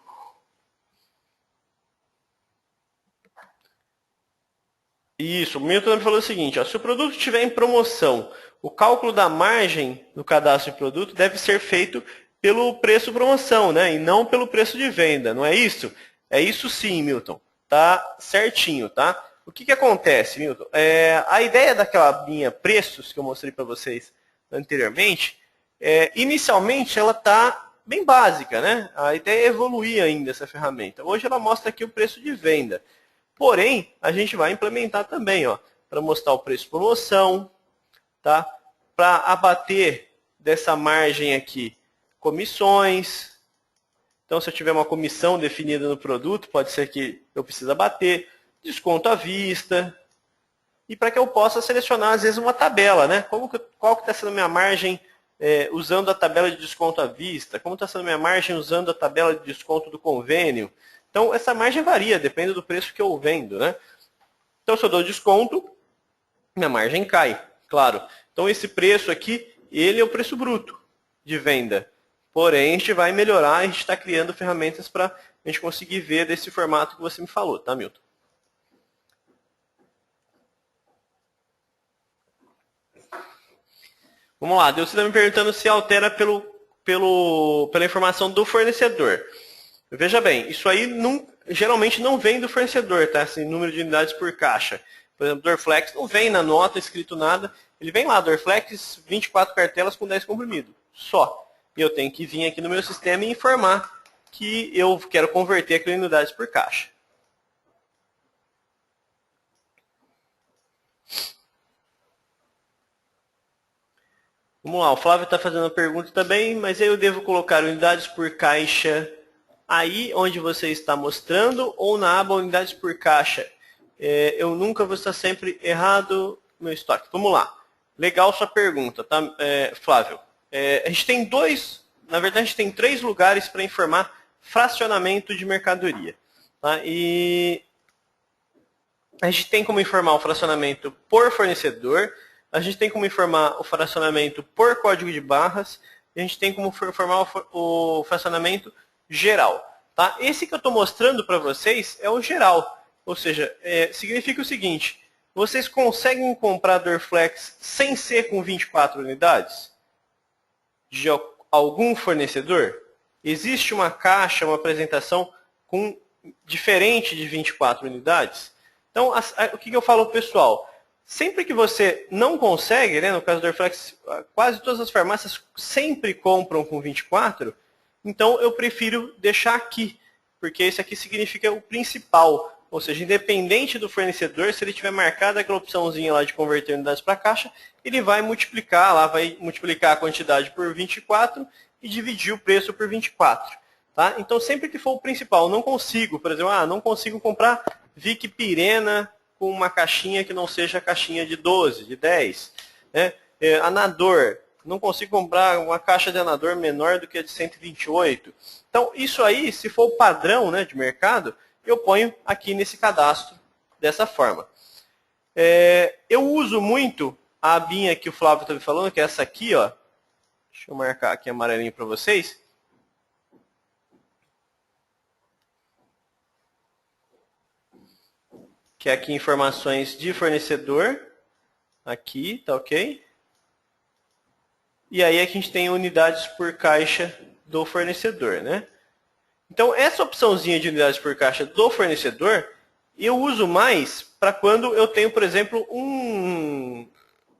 Isso, o Milton falou o seguinte, ó, se o produto estiver em promoção, o cálculo da margem no cadastro de produto deve ser feito pelo preço promoção, né? E não pelo preço de venda, não é isso? É isso sim, Milton. Tá certinho, tá? O que acontece, Milton? A ideia daquela linha preços que eu mostrei para vocês anteriormente, inicialmente ela está bem básica, né? A ideia é evoluir ainda essa ferramenta. Hoje ela mostra aqui o preço de venda. Porém, a gente vai implementar também, ó, para mostrar o preço de promoção, tá? Para abater dessa margem aqui comissões. Então, se eu tiver uma comissão definida no produto, pode ser que eu precise abater. Desconto à vista, e para que eu possa selecionar, às vezes, uma tabela, né? Qual que está sendo a minha margem usando a tabela de desconto à vista? Como está sendo a minha margem usando a tabela de desconto do convênio? Então, essa margem varia, depende do preço que eu vendo, né? Então, se eu dou desconto, minha margem cai, claro. Então, esse preço aqui, ele é o preço bruto de venda. Porém, a gente vai melhorar, a gente está criando ferramentas para a gente conseguir ver desse formato que você me falou, tá, Milton? Vamos lá, Deus está me perguntando se altera pela informação do fornecedor. Veja bem, isso aí geralmente não vem do fornecedor, tá? Assim, número de unidades por caixa. Por exemplo, Dorflex não vem na nota escrito nada. Ele vem lá, Dorflex, 24 cartelas com 10 comprimidos. Só. E eu tenho que vir aqui no meu sistema e informar que eu quero converter aquilo em unidades por caixa. Vamos lá, o Flávio está fazendo a pergunta também, mas eu devo colocar unidades por caixa aí onde você está mostrando ou na aba unidades por caixa? Eu nunca vou estar sempre errado no meu estoque. Vamos lá. Legal sua pergunta, tá, Flávio? A gente tem na verdade a gente tem 3 lugares para informar fracionamento de mercadoria. Tá? E a gente tem como informar o fracionamento por fornecedor, a gente tem como informar o fracionamento por código de barras, e a gente tem como informar o fracionamento geral. Tá? Esse que eu estou mostrando para vocês é o geral, ou seja, significa o seguinte, vocês conseguem comprar Dorflex sem ser com 24 unidades? De algum fornecedor? Existe uma caixa, uma apresentação diferente de 24 unidades? Então, o que eu falo para o pessoal? Sempre que você não consegue, né, no caso do Dorflex, quase todas as farmácias sempre compram com 24, então eu prefiro deixar aqui, porque esse aqui significa o principal. Ou seja, independente do fornecedor, se ele tiver marcado aquela opçãozinha lá de converter unidades para caixa, ele vai multiplicar a quantidade por 24 e dividir o preço por 24. Tá? Então, sempre que for o principal, não consigo, por exemplo, não consigo comprar Vic Pirena com uma caixinha que não seja a caixinha de 12, de 10. Né? Anador, não consigo comprar uma caixa de anador menor do que a de 128. Então, isso aí, se for o padrão, né, de mercado, eu ponho aqui nesse cadastro dessa forma. Eu uso muito a abinha que o Flávio está me falando, que é essa aqui, ó. Deixa eu marcar aqui amarelinho para vocês. Que é aqui informações de fornecedor. Aqui, tá ok? E aí aqui a gente tem unidades por caixa do fornecedor, né? Então, essa opçãozinha de unidades por caixa do fornecedor, eu uso mais para quando eu tenho, por exemplo,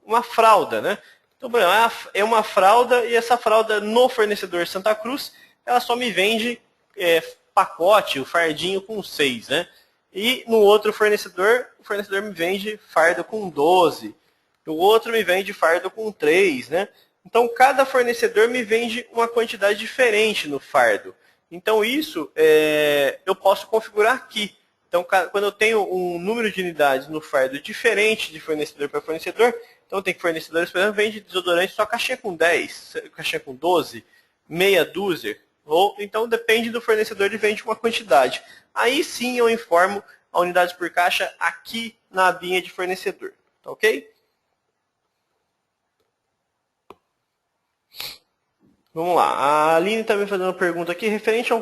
uma fralda, né? Então, por exemplo, é uma fralda e essa fralda no fornecedor Santa Cruz, ela só me vende pacote, o fardinho com 6, né? E no outro fornecedor, o fornecedor me vende fardo com 12. O outro me vende fardo com 3, né? Então, cada fornecedor me vende uma quantidade diferente no fardo. Então, isso eu posso configurar aqui. Então, quando eu tenho um número de unidades no fardo diferente de fornecedor para fornecedor, então tem fornecedores, por exemplo, que vendem desodorante só caixinha com 10, caixinha com 12, meia dúzia. Ou, então, depende do fornecedor, ele vende uma quantidade. Aí sim eu informo a unidades por caixa aqui na abinha de fornecedor. Tá ok? Vamos lá. A Aline está me fazendo uma pergunta aqui referente ao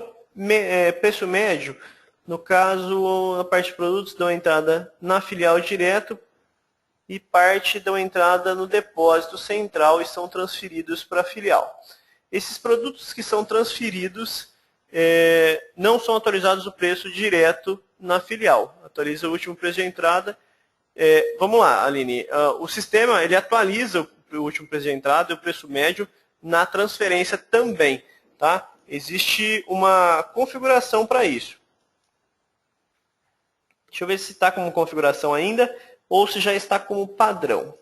preço médio. No caso, na parte de produtos, dão entrada na filial direto e parte dão entrada no depósito central e são transferidos para a filial. Esses produtos que são transferidos não são atualizados o preço direto na filial. Atualiza o último preço de entrada. Vamos lá, Aline. O sistema ele atualiza o último preço de entrada e o preço médio na transferência também. Tá? Existe uma configuração para isso. Deixa eu ver se está como configuração ainda ou se já está como padrão.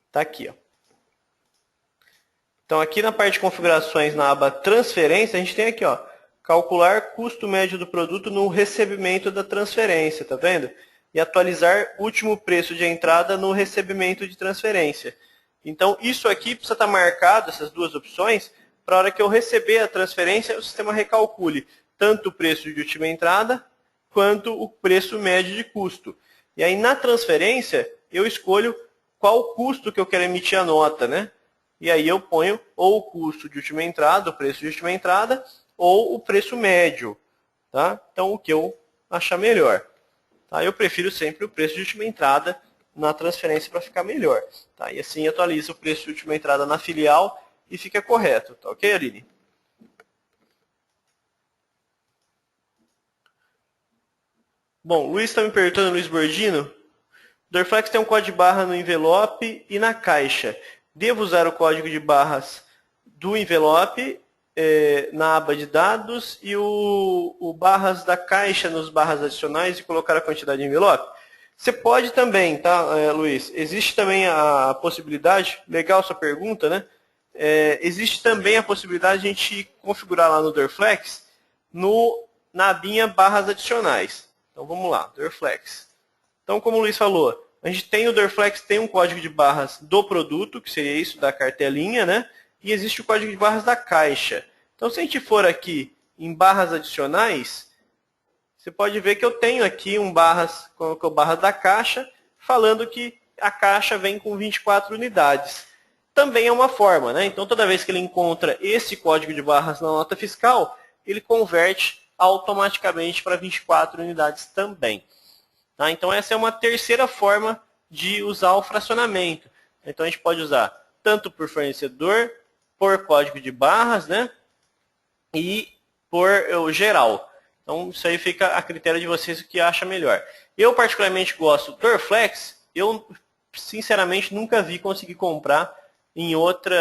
Está aqui, ó. Então, aqui na parte de configurações, na aba transferência, a gente tem aqui, ó, calcular custo médio do produto no recebimento da transferência, tá vendo? E atualizar último preço de entrada no recebimento de transferência. Então, isso aqui precisa estar marcado, essas duas opções, para a hora que eu receber a transferência, o sistema recalcule tanto o preço de última entrada, quanto o preço médio de custo. E aí, na transferência, eu escolho qual o custo que eu quero emitir a nota, né? E aí eu ponho ou o custo de última entrada, o preço de última entrada, ou o preço médio. Tá? Então, o que eu achar melhor. Tá? Eu prefiro sempre o preço de última entrada na transferência para ficar melhor. Tá? E assim atualiza o preço de última entrada na filial e fica correto. Tá ok, Aline? Bom, Luiz está me perguntando, Luiz Bordino. Dorflex tem um código de barra no envelope e na caixa. Devo usar o código de barras do envelope na aba de dados e o barras da caixa nos barras adicionais e colocar a quantidade de envelope? Você pode também, tá, Luiz? Existe também a possibilidade, legal sua pergunta, né? Existe também a possibilidade de a gente configurar lá no Dorflex na abinha barras adicionais. Então vamos lá, Dorflex. Então, como o Luiz falou, a gente tem o Dorflex, tem um código de barras do produto, que seria isso, da cartelinha, né? E existe o código de barras da caixa. Então, se a gente for aqui em barras adicionais, você pode ver que eu tenho aqui um barras, com o barras da caixa, falando que a caixa vem com 24 unidades. Também é uma forma, né? Então, toda vez que ele encontra esse código de barras na nota fiscal, ele converte automaticamente para 24 unidades também. Tá? Então, essa é uma terceira forma de usar o fracionamento. Então, a gente pode usar tanto por fornecedor, por código de barras, né? E por geral. Então, isso aí fica a critério de vocês o que acha melhor. Eu, particularmente, gosto do Dorflex. Eu, sinceramente, nunca vi conseguir comprar em outro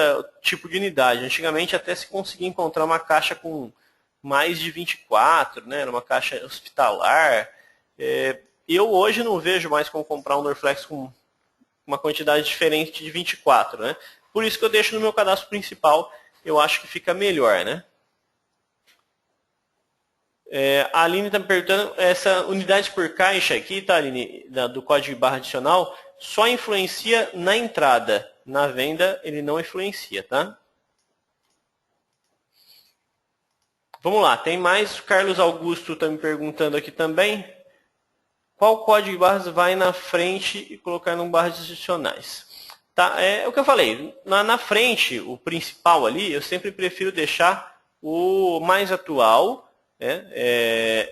tipo de unidade. Antigamente, até se conseguia encontrar uma caixa com mais de 24, né? Era uma caixa hospitalar. Eu hoje não vejo mais como comprar um Dorflex com uma quantidade diferente de 24, né? Por isso que eu deixo no meu cadastro principal, eu acho que fica melhor, né? A Aline está me perguntando, essa unidade por caixa aqui, tá, Aline, do código de barra adicional, só influencia na entrada. Na venda, ele não influencia, tá? Vamos lá, tem mais. O Carlos Augusto está me perguntando aqui também. Qual código de barras vai na frente e colocar em barras adicionais? Tá, é o que eu falei. Na frente, o principal ali, eu sempre prefiro deixar o mais atual, né,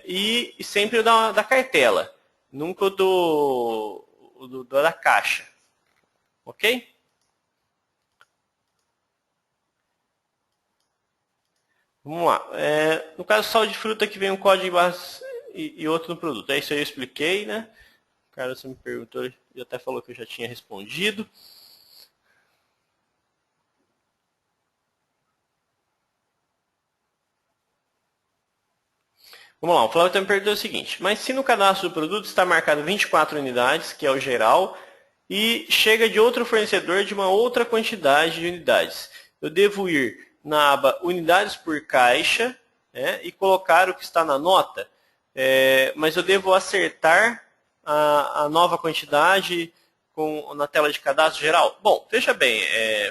e sempre o da cartela. Nunca o da caixa. Ok? Vamos lá. No caso, sal de fruta que vem um código de barras e outro no produto. É isso aí, eu expliquei, né? O cara você me perguntou, ele até falou que eu já tinha respondido. Vamos lá, o Flávio está me perguntando o seguinte, mas se no cadastro do produto está marcado 24 unidades, que é o geral, e chega de outro fornecedor de uma outra quantidade de unidades, eu devo ir na aba unidades por caixa, né, e colocar o que está na nota, mas eu devo acertar a nova quantidade na tela de cadastro geral? Bom, veja bem,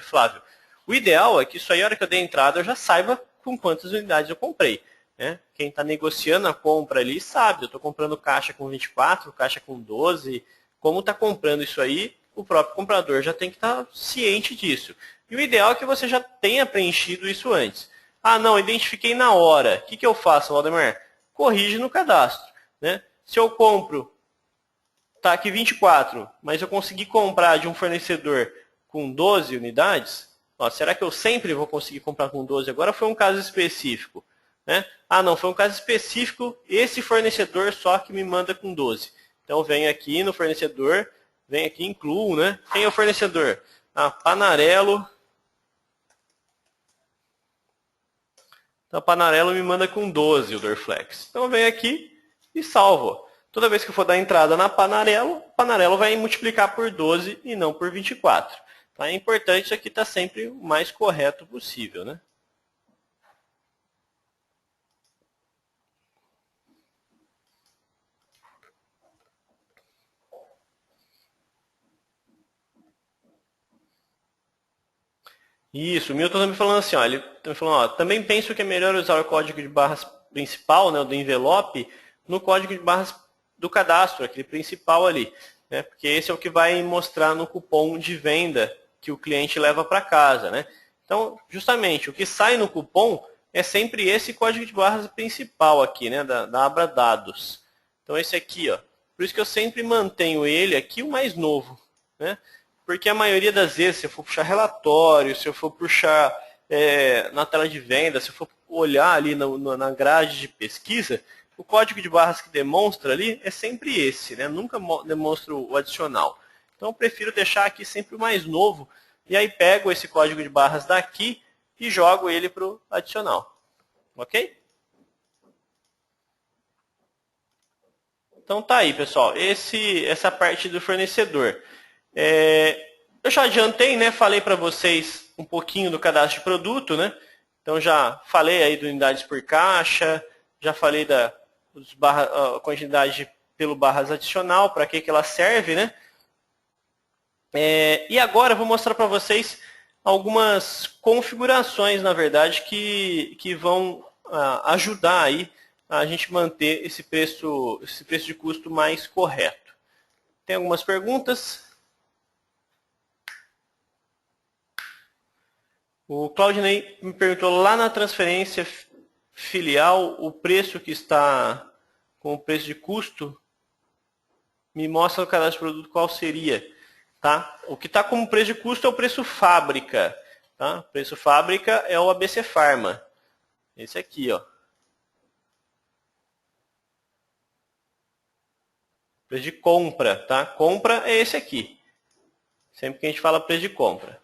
Flávio, o ideal é que isso aí, a hora que eu der entrada, eu já saiba com quantas unidades eu comprei. Né? Quem está negociando a compra ali sabe, eu estou comprando caixa com 24, caixa com 12. Como está comprando isso aí, o próprio comprador já tem que estar ciente disso. E o ideal é que você já tenha preenchido isso antes. Ah, não, identifiquei na hora. O que eu faço, Waldemar? Corrige no cadastro. Né? Se eu compro, está aqui 24, mas eu consegui comprar de um fornecedor com 12 unidades, será que eu sempre vou conseguir comprar com 12? Agora foi um caso específico. Né? Ah, não, foi um caso específico, esse fornecedor só que me manda com 12. Então, venho aqui no fornecedor, venho aqui, incluo, né? Quem é o fornecedor? Panarello. Então, a Panarello me manda com 12 o Dorflex. Então, eu venho aqui e salvo. Toda vez que eu for dar entrada na Panarello, a Panarello vai multiplicar por 12 e não por 24. Então, é importante isso aqui estar sempre o mais correto possível, né? Isso, o Milton está me falando assim, ó, ele está me falando, ó, também penso que é melhor usar o código de barras principal, né, o do envelope, no código de barras do cadastro, aquele principal ali, né, porque esse é o que vai mostrar no cupom de venda que o cliente leva para casa, né. Então, justamente, o que sai no cupom é sempre esse código de barras principal aqui, né, da aba dados. Então, esse aqui, ó, por isso que eu sempre mantenho ele aqui o mais novo, né. Porque a maioria das vezes, se eu for puxar relatório, se eu for puxar na tela de venda, se eu for olhar ali na grade de pesquisa, o código de barras que demonstra ali é sempre esse, né? Nunca demonstra o adicional. Então eu prefiro deixar aqui sempre o mais novo, e aí pego esse código de barras daqui e jogo ele para o adicional. Ok? Então tá aí, pessoal. Essa parte do fornecedor. Eu já adiantei, né? Falei para vocês um pouquinho do cadastro de produto, né? Então já falei aí de unidades por caixa, já falei da quantidade pelo barras adicional, para que ela serve, né? E agora eu vou mostrar para vocês algumas configurações, na verdade, que vão ajudar aí a gente manter esse preço de custo mais correto. Tem algumas perguntas? O Claudinei me perguntou lá na transferência filial, o preço que está com o preço de custo, me mostra no cadastro de produto qual seria. Tá? O que está como preço de custo é o preço fábrica. Tá? O preço fábrica é o ABC Pharma. Esse aqui, ó. Preço de compra, tá? Compra é esse aqui. Sempre que a gente fala preço de compra.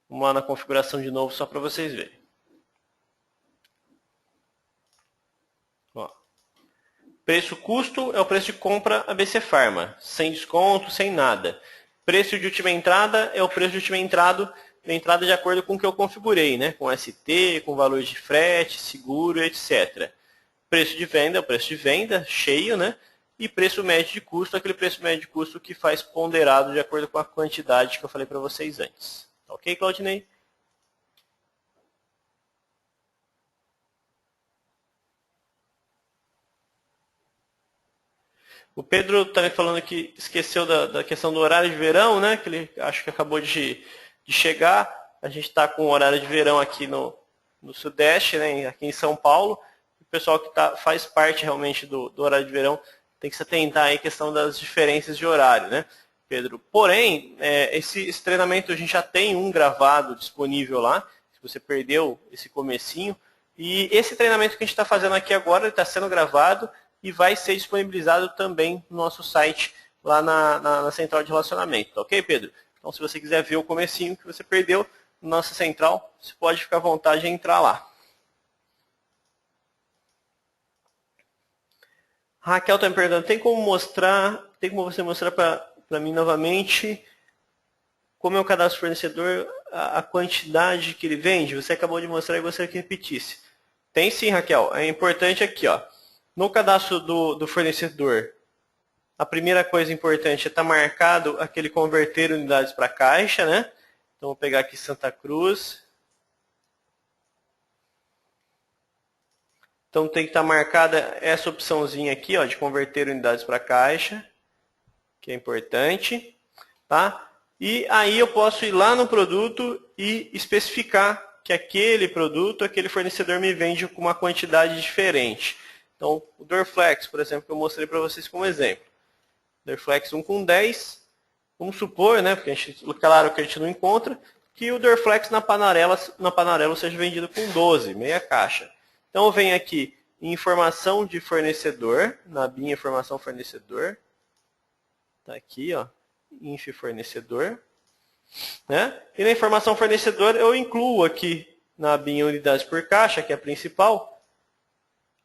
Vamos lá na configuração de novo, só para vocês verem. Ó. Preço-custo é o preço de compra ABC Pharma. Sem desconto, sem nada. Preço de última entrada é o preço de última entrada de acordo com o que eu configurei, né? Com ST, com valor de frete, seguro, etc. Preço de venda é o preço de venda, cheio, né? E preço médio de custo é aquele preço médio de custo que faz ponderado de acordo com a quantidade que eu falei para vocês antes. Ok, Claudinei? O Pedro está me falando que esqueceu da questão do horário de verão, né? Que ele acho que acabou de chegar. A gente está com o horário de verão aqui no Sudeste, né? Aqui em São Paulo. O pessoal que faz parte realmente do horário de verão tem que se atentar aí à questão das diferenças de horário, né, Pedro? Porém, esse treinamento a gente já tem um gravado disponível lá, se você perdeu esse comecinho. E esse treinamento que a gente está fazendo aqui agora está sendo gravado e vai ser disponibilizado também no nosso site, lá na central de relacionamento. Ok, Pedro? Então, se você quiser ver o comecinho que você perdeu na nossa central, você pode ficar à vontade de entrar lá. Raquel está me perguntando, tem como você mostrar para mim novamente como é o cadastro do fornecedor, a quantidade que ele vende? Você acabou de mostrar e gostaria que repetisse. Tem sim, Raquel. É importante aqui, ó. No cadastro do fornecedor, a primeira coisa importante é estar marcado aquele converter unidades para caixa, né? Então, vou pegar aqui Santa Cruz. Então, tem que estar marcada essa opçãozinha aqui, ó, de converter unidades para caixa, que é importante, tá? E aí eu posso ir lá no produto e especificar que aquele produto, aquele fornecedor me vende com uma quantidade diferente. Então, o Dorflex, por exemplo, que eu mostrei para vocês como exemplo. Dorflex 1 com 10, vamos supor, né, porque claro que a gente não encontra, que o Dorflex na Panarello seja vendido com 12, meia caixa. Então eu venho aqui em informação de fornecedor, na abinha informação fornecedor, tá aqui, ó, inf fornecedor, né? E na informação fornecedor eu incluo aqui na abinha unidades por caixa, que é a principal,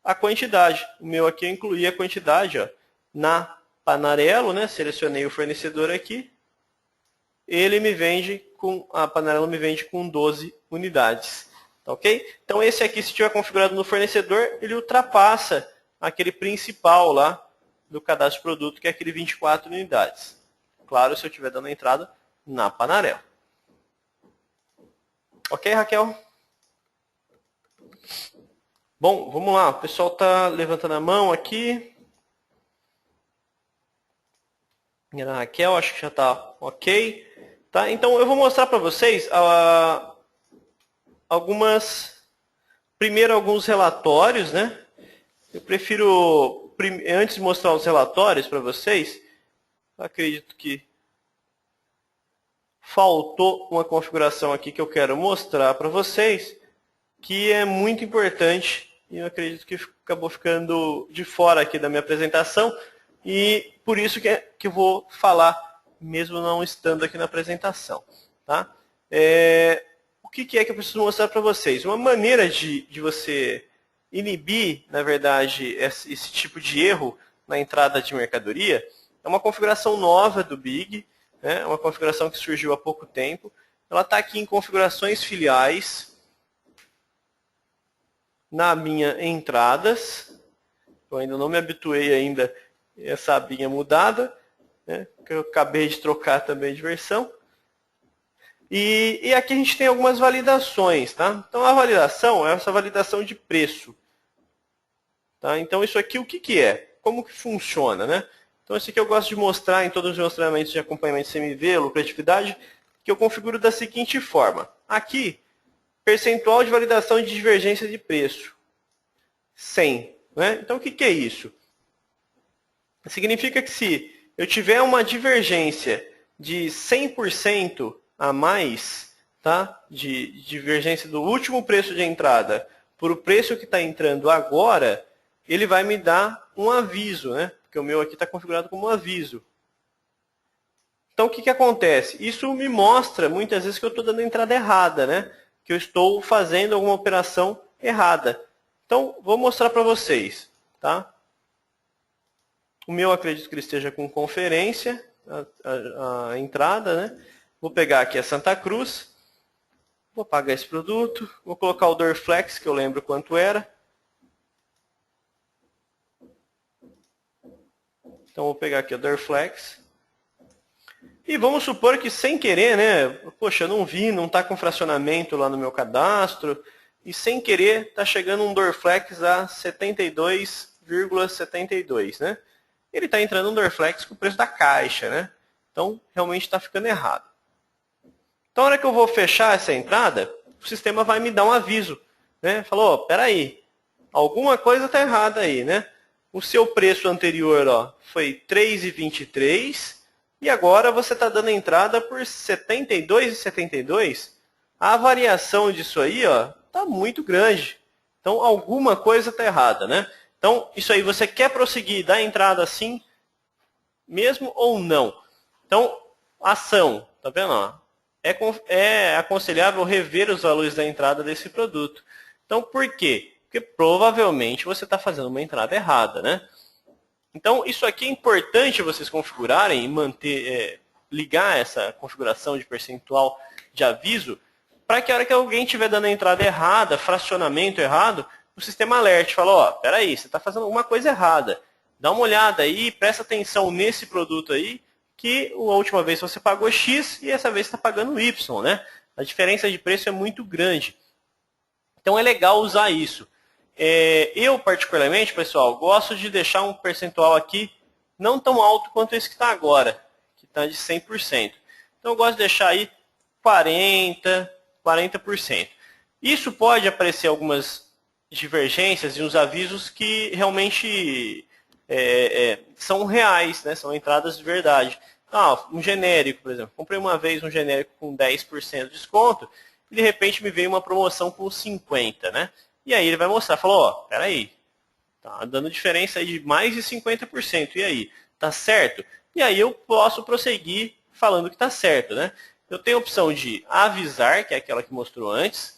a quantidade. O meu aqui eu incluí a quantidade, ó, na Panarello, né? Selecionei o fornecedor aqui. A Panarello me vende com 12 unidades. Tá ok? Então esse aqui, se estiver configurado no fornecedor, ele ultrapassa aquele principal lá do cadastro de produto, que é aquele 24 unidades. Claro, se eu estiver dando a entrada na Panarello. Ok, Raquel? Bom, vamos lá. O pessoal está levantando a mão aqui. A Raquel, acho que já está ok. Tá? Então, eu vou mostrar para vocês primeiro alguns relatórios, né? Eu prefiro, antes de mostrar os relatórios para vocês, acredito que faltou uma configuração aqui que eu quero mostrar para vocês, que é muito importante e eu acredito que acabou ficando de fora aqui da minha apresentação e por isso que eu vou falar, mesmo não estando aqui na apresentação. Tá? O que é que eu preciso mostrar para vocês? Uma maneira de você inibir, na verdade, esse tipo de erro na entrada de mercadoria é uma configuração nova do Big, né? É uma configuração que surgiu há pouco tempo. Ela está aqui em configurações filiais, na minha entradas. Eu ainda não me habituei ainda a essa abinha mudada, né? Que eu acabei de trocar também de versão. E aqui a gente tem algumas validações, tá? Então a validação é essa validação de preço. Tá? Então isso aqui o que é? Como que funciona, né? Então isso aqui eu gosto de mostrar em todos os meus treinamentos de acompanhamento CMV, lucratividade, que eu configuro da seguinte forma. Aqui, percentual de validação de divergência de preço. 100. Né? Então o que é isso? Significa que se eu tiver uma divergência de 100% a mais, tá? De divergência do último preço de entrada por o preço que está entrando agora, ele vai me dar um aviso, né? Porque o meu aqui está configurado como um aviso. Então o que acontece? Isso me mostra muitas vezes que eu estou dando a entrada errada, né? Que eu estou fazendo alguma operação errada. Então vou mostrar para vocês, tá? O meu acredito que ele esteja com conferência, a entrada, né? Vou pegar aqui a Santa Cruz, vou pagar esse produto, vou colocar o Dorflex, que eu lembro quanto era. Então vou pegar aqui o Dorflex. E vamos supor que sem querer, né? Poxa, eu não vi, não está com fracionamento lá no meu cadastro. E sem querer está chegando um Dorflex a 72,72, né? Ele está entrando um Dorflex com o preço da caixa, né? Então realmente está ficando errado. Então, na hora que eu vou fechar essa entrada, o sistema vai me dar um aviso, né? Falou, espera aí, alguma coisa está errada aí, né? O seu preço anterior, ó, foi 3,23 e agora você está dando entrada por 72,72. A variação disso aí, ó, está muito grande. Então, alguma coisa está errada, né? Então, isso aí, você quer prosseguir, dar entrada assim, mesmo ou não? Então, ação, tá vendo? Ó? É aconselhável rever os valores da entrada desse produto. Então, por quê? Porque provavelmente você está fazendo uma entrada errada, né? Então, isso aqui é importante vocês configurarem e manter, ligar essa configuração de percentual de aviso, para que a hora que alguém estiver dando a entrada errada, fracionamento errado, o sistema alerte, fala, ó, peraí, você está fazendo alguma coisa errada. Dá uma olhada aí, presta atenção nesse produto aí, que a última vez você pagou X e essa vez está pagando Y, né? A diferença de preço é muito grande. Então é legal usar isso. Eu, particularmente, pessoal, gosto de deixar um percentual aqui não tão alto quanto esse que está agora, que está de 100%. Então eu gosto de deixar aí 40%. Isso pode aparecer algumas divergências e uns avisos que realmente são reais, né? São entradas de verdade. Um genérico, por exemplo. Comprei uma vez um genérico com 10% de desconto e de repente me veio uma promoção com 50%, né? E aí ele vai mostrar, falou, ó, peraí, tá dando diferença aí de mais de 50%, e aí, tá certo? E aí eu posso prosseguir falando que tá certo, né? Eu tenho a opção de avisar, que é aquela que mostrou antes,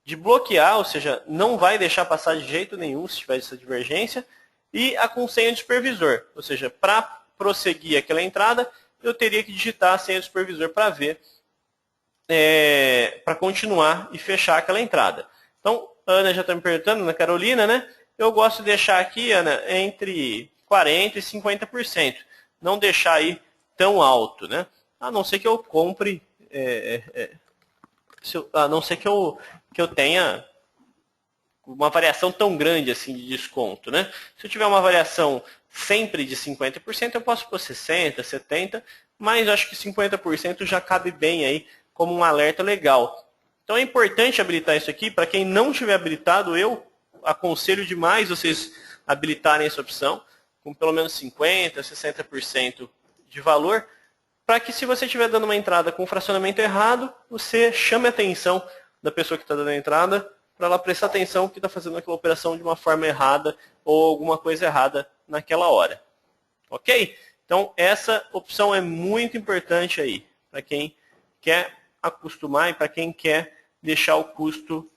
de bloquear, ou seja, não vai deixar passar de jeito nenhum se tiver essa divergência, e a com senha de supervisor, ou seja, para prosseguir aquela entrada, eu teria que digitar a senha do supervisor para ver, para continuar e fechar aquela entrada. Então, a Ana já está me perguntando, Ana Carolina, né? Eu gosto de deixar aqui, Ana, entre 40% e 50%. Não deixar aí tão alto, né? A não ser que eu compre a não ser que eu tenha uma variação tão grande assim de desconto, né? Se eu tiver uma variação sempre de 50%, eu posso pôr 60%, 70%, mas acho que 50% já cabe bem aí como um alerta legal. Então é importante habilitar isso aqui. Para quem não tiver habilitado, eu aconselho demais vocês habilitarem essa opção com pelo menos 50%, 60% de valor, para que se você estiver dando uma entrada com fracionamento errado, você chame a atenção da pessoa que está dando a entrada para ela prestar atenção que está fazendo aquela operação de uma forma errada ou alguma coisa errada naquela hora. Ok? Então essa opção é muito importante aí, para quem quer acostumar e para quem quer deixar o custo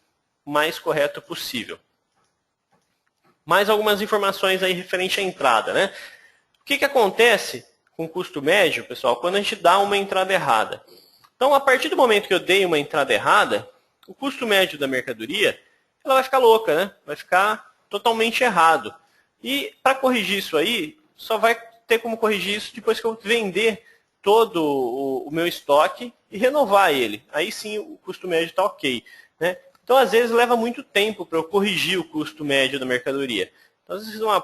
mais correto possível. Mais algumas informações aí referente à entrada, né? O que acontece com o custo médio, pessoal, quando a gente dá uma entrada errada? Então, a partir do momento que eu dei uma entrada errada, o custo médio da mercadoria, ela vai ficar louca, né? Vai ficar totalmente errado. E para corrigir isso aí, só vai ter como corrigir isso depois que eu vender todo o meu estoque e renovar ele. Aí sim o custo médio está ok, né? Então, às vezes, leva muito tempo para eu corrigir o custo médio da mercadoria. Então, às vezes, uma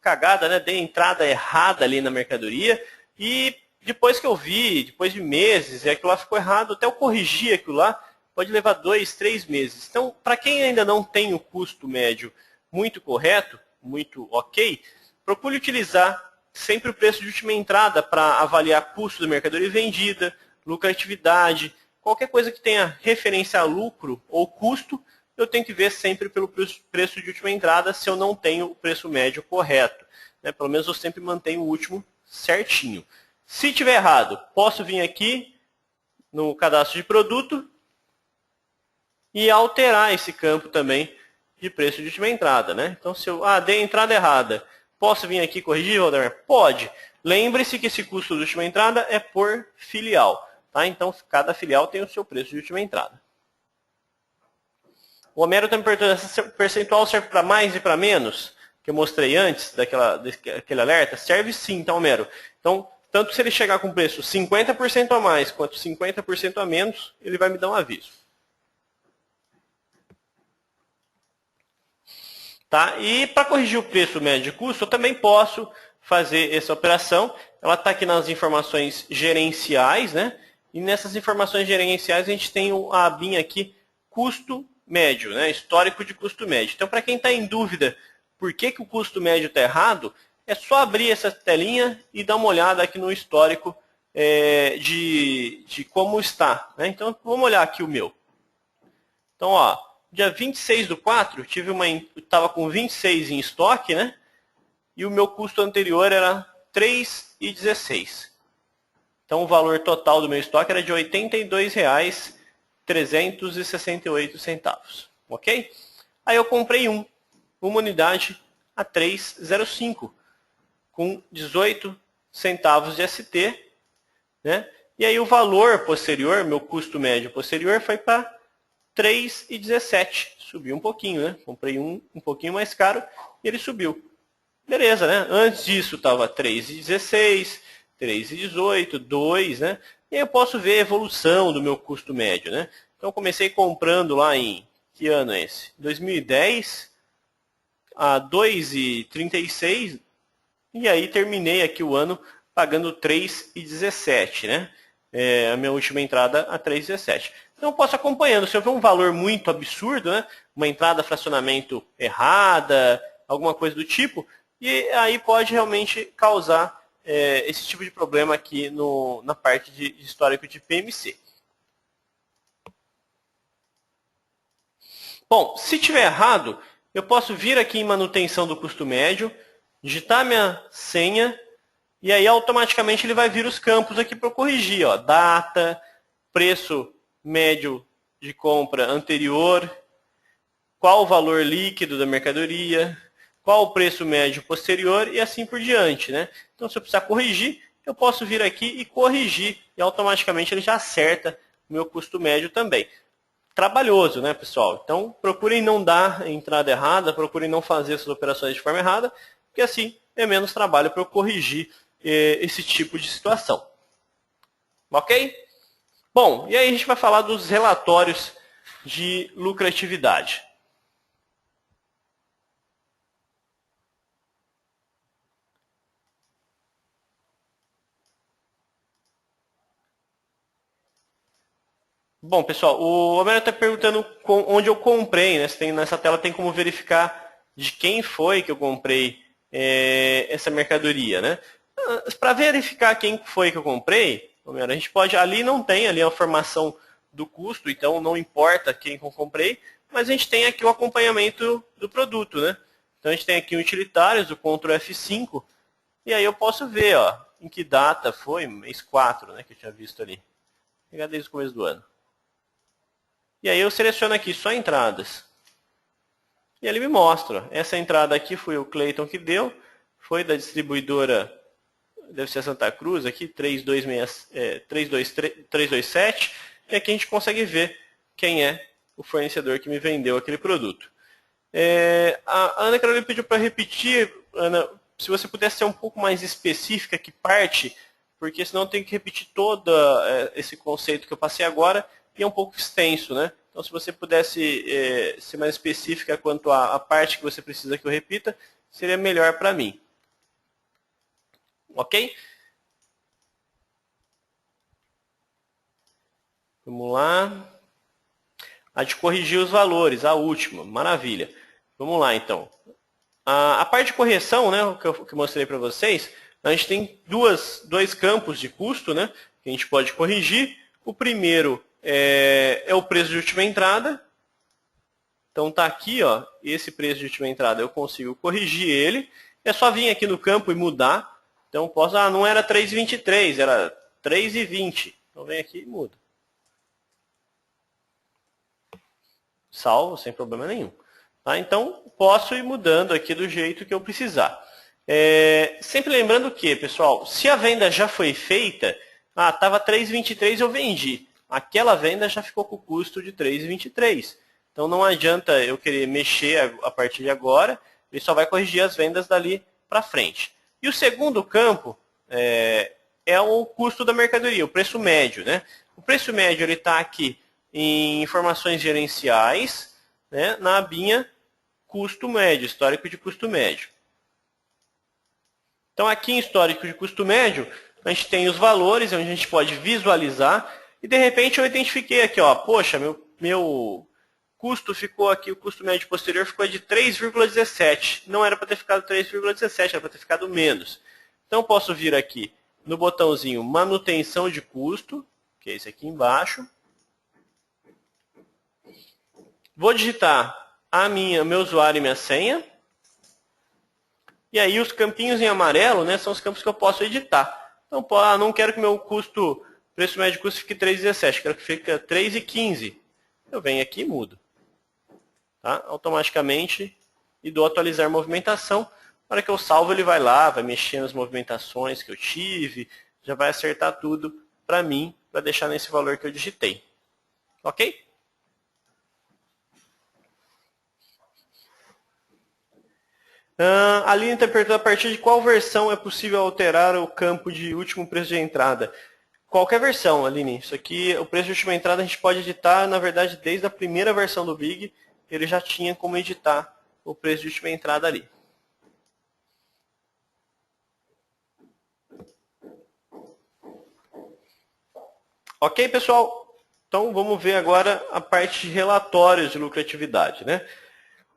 cagada, né? Dei entrada errada ali na mercadoria e depois que eu vi, depois de meses, aquilo lá ficou errado, até eu corrigir aquilo lá, pode levar 2, 3 meses. Então, para quem ainda não tem o custo médio muito correto, muito ok, procure utilizar sempre o preço de última entrada para avaliar custo da mercadoria vendida, lucratividade, qualquer coisa que tenha referência a lucro ou custo, eu tenho que ver sempre pelo preço de última entrada se eu não tenho o preço médio correto, né? Pelo menos eu sempre mantenho o último certinho. Se tiver errado, posso vir aqui no cadastro de produto e alterar esse campo também de preço de última entrada, né? Então, se eu dei a entrada errada, posso vir aqui corrigir, Valdemar? Pode. Lembre-se que esse custo de última entrada é por filial, tá? Então, cada filial tem o seu preço de última entrada. O Homero também perguntou, esse percentual serve para mais e para menos? Que eu mostrei antes, daquele alerta? Serve sim, tá, Homero? Então, tanto se ele chegar com preço 50% a mais quanto 50% a menos, ele vai me dar um aviso. Tá? E para corrigir o preço médio de custo, eu também posso fazer essa operação. Ela está aqui nas informações gerenciais, né? E nessas informações gerenciais a gente tem a abinha aqui, custo médio, né? Histórico de custo médio. Então, para quem está em dúvida por que o custo médio está errado, é só abrir essa telinha e dar uma olhada aqui no histórico de como está, né? Então, vamos olhar aqui o meu. Então, ó, dia 26/4, estava com 26 em estoque, né? E o meu custo anterior era 3,16. Então, o valor total do meu estoque era de R$ 82,368. Ok? Aí eu comprei uma unidade a 3,05, com 18 centavos de ST, né? E aí o valor posterior, meu custo médio posterior, foi para 3,17. Subiu um pouquinho, né? Comprei um pouquinho mais caro e ele subiu. Beleza, né? Antes disso estava 3,16, 3,18, 2, né? E aí eu posso ver a evolução do meu custo médio, né? Então eu comecei comprando lá em, que ano é esse? 2010, a 2,36, e aí terminei aqui o ano pagando 3,17, né? A minha última entrada a 3,17. Então eu posso acompanhando. Se eu ver um valor muito absurdo, né? Uma entrada fracionamento errada, alguma coisa do tipo, e aí pode realmente causar esse tipo de problema aqui na parte de histórico de PMC. Bom, se tiver errado, eu posso vir aqui em manutenção do custo médio, digitar minha senha, e aí automaticamente ele vai vir os campos aqui para eu corrigir. Ó, data, preço médio de compra anterior, qual o valor líquido da mercadoria, qual o preço médio posterior e assim por diante, né? Então, se eu precisar corrigir, eu posso vir aqui e corrigir, e automaticamente ele já acerta o meu custo médio também. Trabalhoso, né, pessoal? Então, procurem não dar entrada errada, procurem não fazer essas operações de forma errada, porque assim é menos trabalho para eu corrigir esse tipo de situação. Ok? Bom, e aí a gente vai falar dos relatórios de lucratividade. Bom, pessoal, o Homero está perguntando onde eu comprei, né? Nessa tela tem como verificar de quem foi que eu comprei essa mercadoria, né? Para verificar quem foi que eu comprei, Homero, a gente pode, ali não tem ali a informação do custo, então não importa quem eu comprei, mas a gente tem aqui o acompanhamento do produto, né? Então a gente tem aqui o utilitários, o Ctrl F5, e aí eu posso ver, ó, em que data foi, mês 4, né, que eu tinha visto ali. Vou pegar desde o começo do ano. E aí eu seleciono aqui só entradas. E ele me mostra, ó, essa entrada aqui foi o Clayton que deu, foi da distribuidora, deve ser a Santa Cruz aqui, 327, e aqui a gente consegue ver quem é o fornecedor que me vendeu aquele produto. A Ana Carolina pediu para repetir, Ana, se você pudesse ser um pouco mais específica que parte, porque senão eu tenho que repetir todo esse conceito que eu passei agora, e é um pouco extenso, né? Então, se você pudesse ser mais específica quanto à parte que você precisa que eu repita, seria melhor para mim. Ok? Vamos lá. A de corrigir os valores, a última. Maravilha. Vamos lá, então. A parte de correção, né, que eu mostrei para vocês, a gente tem dois campos de custo, né, que a gente pode corrigir. O primeiro é o preço de última entrada. Então está aqui, ó, esse preço de última entrada, eu consigo corrigir ele. É só vir aqui no campo e mudar. Então posso, não era 3,23, era 3,20. Então vem aqui e muda. Salvo, sem problema nenhum. Tá? Então posso ir mudando aqui do jeito que eu precisar. Sempre lembrando que, pessoal, se a venda já foi feita, estava 3,23 eu vendi. Aquela venda já ficou com o custo de 3,23. Então não adianta eu querer mexer a partir de agora, ele só vai corrigir as vendas dali para frente. E o segundo campo é o custo da mercadoria, o preço médio, né? O preço médio está aqui em informações gerenciais, né, na abinha custo médio, histórico de custo médio. Então aqui em histórico de custo médio, a gente tem os valores, onde a gente pode visualizar, e de repente eu identifiquei aqui, ó, poxa, meu custo ficou aqui, o custo médio posterior ficou de 3,17. Não era para ter ficado 3,17, era para ter ficado menos. Então posso vir aqui no botãozinho manutenção de custo, que é esse aqui embaixo. Vou digitar meu usuário e minha senha. E aí os campinhos em amarelo, né, são os campos que eu posso editar. Então, não quero que meu preço médio de custo fique 3,17, quero que fique 3,15. Eu venho aqui e mudo. Tá? Automaticamente, e dou atualizar movimentação. Na hora que eu salvo, ele vai lá, vai mexer nas movimentações que eu tive, já vai acertar tudo para mim, para deixar nesse valor que eu digitei. Ok? A Aline está perguntando a partir de qual versão é possível alterar o campo de último preço de entrada. Qualquer versão, Aline. Isso aqui, o preço de última entrada a gente pode editar, na verdade, desde a primeira versão do Big, ele já tinha como editar o preço de última entrada ali. Ok, pessoal? Então vamos ver agora a parte de relatórios de lucratividade, né?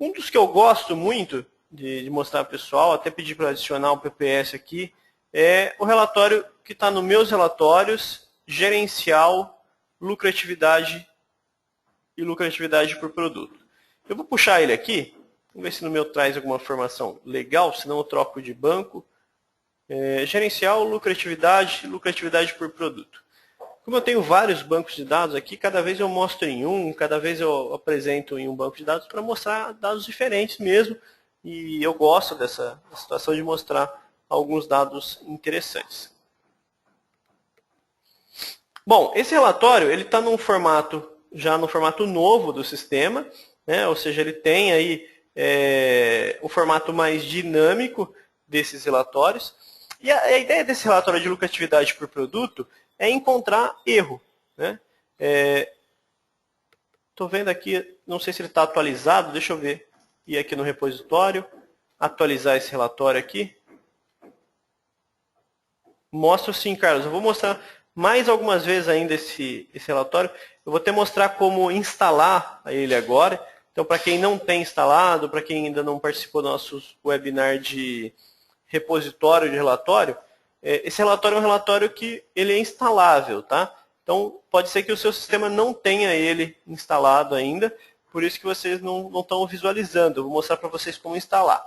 Um dos que eu gosto muito de mostrar para o pessoal, até pedir para adicionar o PPS aqui, é o relatório que está nos meus relatórios, gerencial, lucratividade e lucratividade por produto. Eu vou puxar ele aqui, vamos ver se no meu traz alguma informação legal, senão eu troco de banco. Gerencial, lucratividade e lucratividade por produto. Como eu tenho vários bancos de dados aqui, cada vez eu mostro em um, cada vez eu apresento em um banco de dados para mostrar dados diferentes mesmo. E eu gosto dessa situação de mostrar alguns dados interessantes. Bom, esse relatório ele está já no formato novo do sistema, né? Ou seja, ele tem aí o formato mais dinâmico desses relatórios. E a ideia desse relatório de lucratividade por produto é encontrar erro, né? Estou vendo aqui, não sei se ele está atualizado, deixa eu ver. Ir aqui no repositório, atualizar esse relatório aqui. Mostro sim, Carlos. Eu vou mostrar mais algumas vezes ainda esse relatório. Eu vou até mostrar como instalar ele agora. Então, para quem não tem instalado, para quem ainda não participou do nosso webinar de repositório de relatório, esse relatório é um relatório que ele é instalável, tá? Então, pode ser que o seu sistema não tenha ele instalado ainda, por isso que vocês não estão visualizando. Eu vou mostrar para vocês como instalar.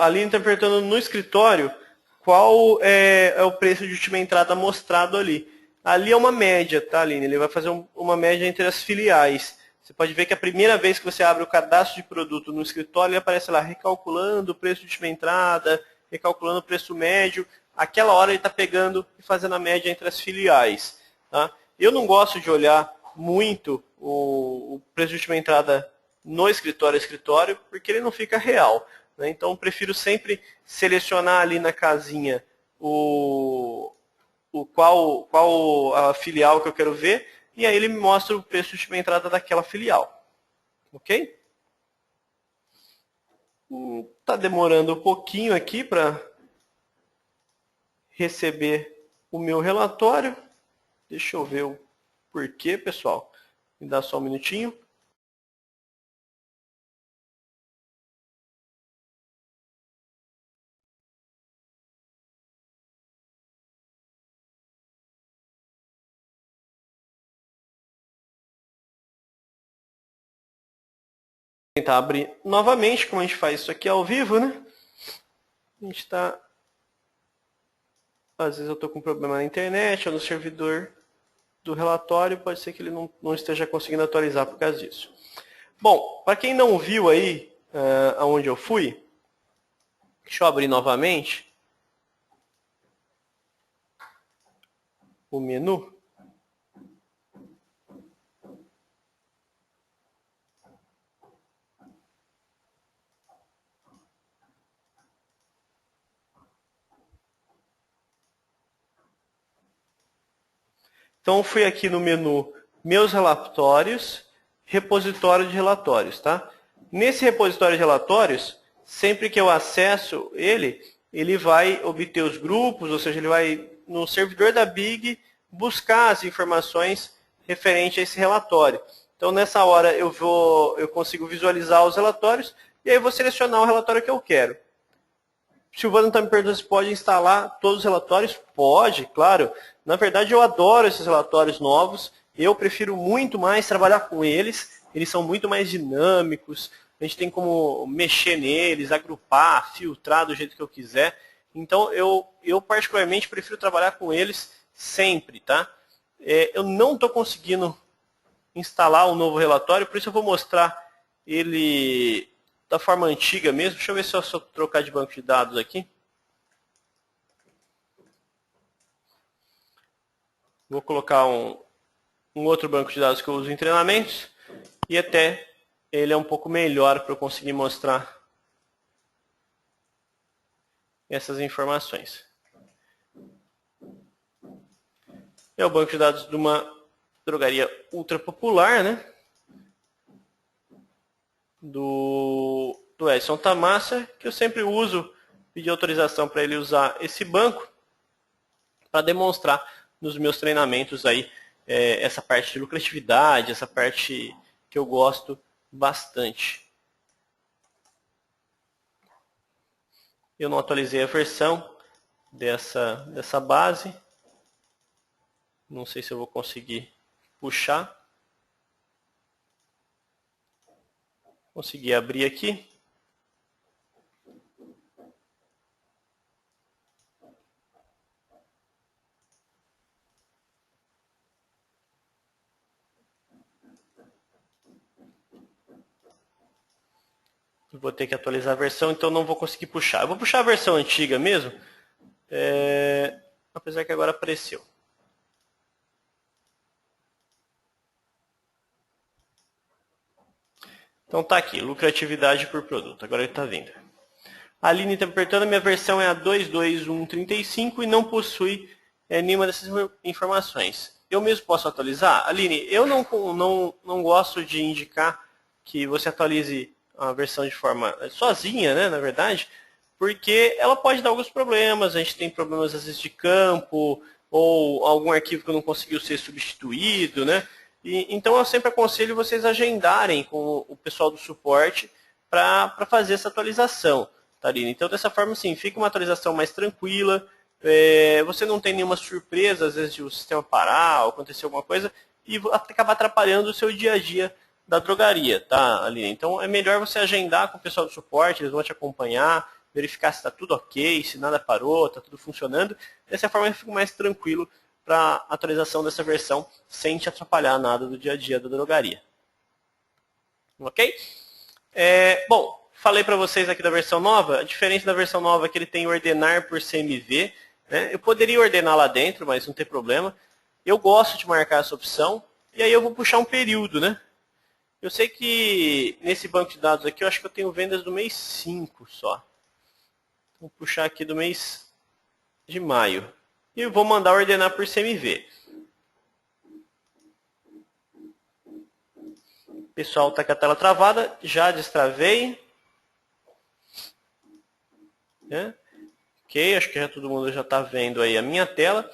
A Aline está perguntando no escritório qual é o preço de última entrada mostrado ali. Ali é uma média, tá, Aline? Ele vai fazer uma média entre as filiais. Você pode ver que a primeira vez que você abre o cadastro de produto no escritório, ele aparece lá recalculando o preço de última entrada, recalculando o preço médio. Aquela hora ele está pegando e fazendo a média entre as filiais. Tá? Eu não gosto de olhar muito o preço de última entrada no escritório a escritório, porque ele não fica real. Né? Então, prefiro sempre selecionar ali na casinha qual a filial que eu quero ver, e aí ele me mostra o preço de última entrada daquela filial. Ok? Está demorando um pouquinho aqui para receber o meu relatório. Deixa eu ver o porquê, pessoal. Me dá só um minutinho. Vou tentar abrir novamente, como a gente faz isso aqui ao vivo, né? A gente está... Às vezes eu estou com problema na internet ou no servidor do relatório, pode ser que ele não esteja conseguindo atualizar por causa disso. Bom, para quem não viu aí aonde eu fui, deixa eu abrir novamente o menu. Então, eu fui aqui no menu Meus Relatórios, Repositório de Relatórios. Tá? Nesse repositório de relatórios, sempre que eu acesso ele vai obter os grupos, ou seja, ele vai no servidor da Big buscar as informações referentes a esse relatório. Então, nessa hora, eu consigo visualizar os relatórios e aí eu vou selecionar o relatório que eu quero. Silvano está me perguntando se pode instalar todos os relatórios. Pode, claro. Na verdade, eu adoro esses relatórios novos. Eu prefiro muito mais trabalhar com eles. Eles são muito mais dinâmicos. A gente tem como mexer neles, agrupar, filtrar do jeito que eu quiser. Então, eu particularmente prefiro trabalhar com eles sempre, tá? Eu não estou conseguindo instalar um novo relatório, por isso eu vou mostrar ele da forma antiga mesmo. Deixa eu ver se eu trocar de banco de dados aqui. Vou colocar um outro banco de dados que eu uso em treinamentos. E até ele é um pouco melhor para eu conseguir mostrar essas informações. É o banco de dados de uma drogaria ultra popular, né? Do Edson Tamassa, que eu sempre uso, pedi autorização para ele usar esse banco para demonstrar nos meus treinamentos aí essa parte de lucratividade, essa parte que eu gosto bastante. Eu não atualizei a versão dessa base. Não sei se eu vou conseguir puxar. Consegui abrir aqui. Vou ter que atualizar a versão, então não vou conseguir puxar. Eu vou puxar a versão antiga mesmo, apesar que agora apareceu. Então tá aqui, lucratividade por produto. Agora ele está vindo. A Aline está apertando, a minha versão é a 22135 e não possui nenhuma dessas informações. Eu mesmo posso atualizar? Aline, eu não gosto de indicar que você atualize a versão de forma sozinha, né, na verdade, porque ela pode dar alguns problemas, a gente tem problemas às vezes de campo, ou algum arquivo que não conseguiu ser substituído, né? Então eu sempre aconselho vocês agendarem com o pessoal do suporte para fazer essa atualização, tá, Aline? Então dessa forma, sim, fica uma atualização mais tranquila, você não tem nenhuma surpresa, às vezes de o sistema parar, ou acontecer alguma coisa, e acabar atrapalhando o seu dia a dia da drogaria, tá, Aline? Então é melhor você agendar com o pessoal do suporte, eles vão te acompanhar, verificar se está tudo ok, se nada parou, está tudo funcionando. Dessa forma eu fico mais tranquilo para a atualização dessa versão, sem te atrapalhar nada do dia a dia da drogaria. Ok? Bom, falei para vocês aqui da versão nova, a diferença da versão nova é que ele tem ordenar por CMV, né? Eu poderia ordenar lá dentro, mas não tem problema. Eu gosto de marcar essa opção, e aí eu vou puxar um período, né? Eu sei que nesse banco de dados aqui, eu acho que eu tenho vendas do mês 5 só. Vou puxar aqui do mês de maio. E vou mandar ordenar por CMV. Pessoal, está com a tela travada. Já destravei. Ok, acho que já todo mundo já está vendo aí a minha tela.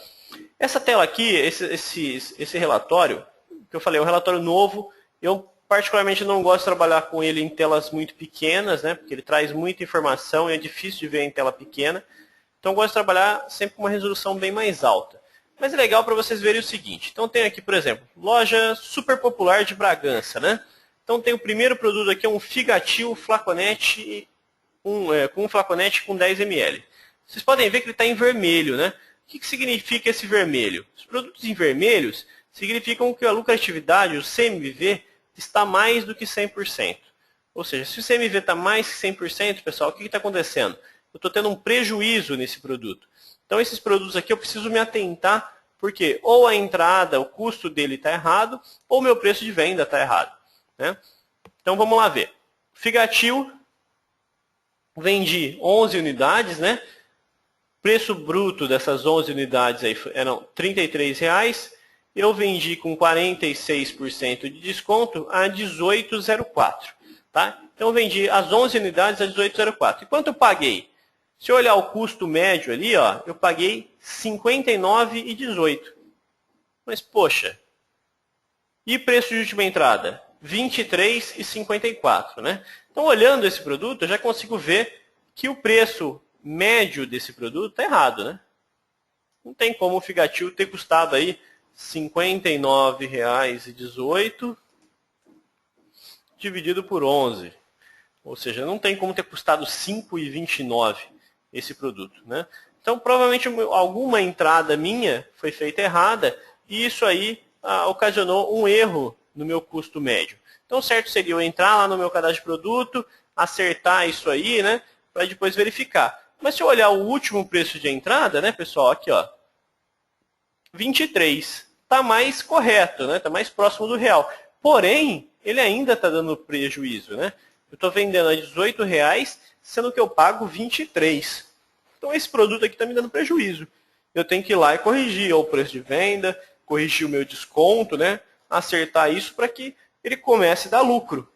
Essa tela aqui, esse relatório, que eu falei, é um relatório novo. Eu particularmente não gosto de trabalhar com ele em telas muito pequenas, né? Porque ele traz muita informação e é difícil de ver em tela pequena. Então eu gosto de trabalhar sempre com uma resolução bem mais alta. Mas é legal para vocês verem o seguinte. Então tem aqui, por exemplo, loja super popular de Bragança, né? Então tem o primeiro produto aqui, é um Figatil flaconete, com um flaconete com 10 ml. Vocês podem ver que ele está em vermelho, né? O que significa esse vermelho? Os produtos em vermelhos significam que a lucratividade, o CMV, está mais do que 100%. Ou seja, se o CMV está mais que 100%, pessoal, o que está acontecendo? Eu estou tendo um prejuízo nesse produto. Então, esses produtos aqui eu preciso me atentar, porque ou a entrada, o custo dele está errado, ou o meu preço de venda está errado, né? Então, vamos lá ver. Figatil, vendi 11 unidades, né? Preço bruto dessas 11 unidades aí eram R$ 33,00. Eu vendi com 46% de desconto a 18,04. Tá? Então, eu vendi as 11 unidades a 18,04. E quanto eu paguei? Se eu olhar o custo médio ali, ó, eu paguei R$ 59,18. Mas, poxa, e preço de última entrada? R$ 23,54. Né? Então, olhando esse produto, eu já consigo ver que o preço médio desse produto está errado. Né? Não tem como o Figatil ter custado aí R$ 59,18 dividido por 11. Ou seja, não tem como ter custado R$ 5,29 esse produto, né? Então, provavelmente alguma entrada minha foi feita errada e isso aí ocasionou um erro no meu custo médio. Então, certo seria eu entrar lá no meu cadastro de produto, acertar isso aí, né? Para depois verificar. Mas se eu olhar o último preço de entrada, né, pessoal, aqui, ó, 23. Está mais correto, né? Está mais próximo do real. Porém, ele ainda está dando prejuízo, né? Eu estou vendendo a R$ 18,00, sendo que eu pago 23. Então esse produto aqui está me dando prejuízo. Eu tenho que ir lá e corrigir o preço de venda, corrigir o meu desconto, né? Acertar isso para que ele comece a dar lucro.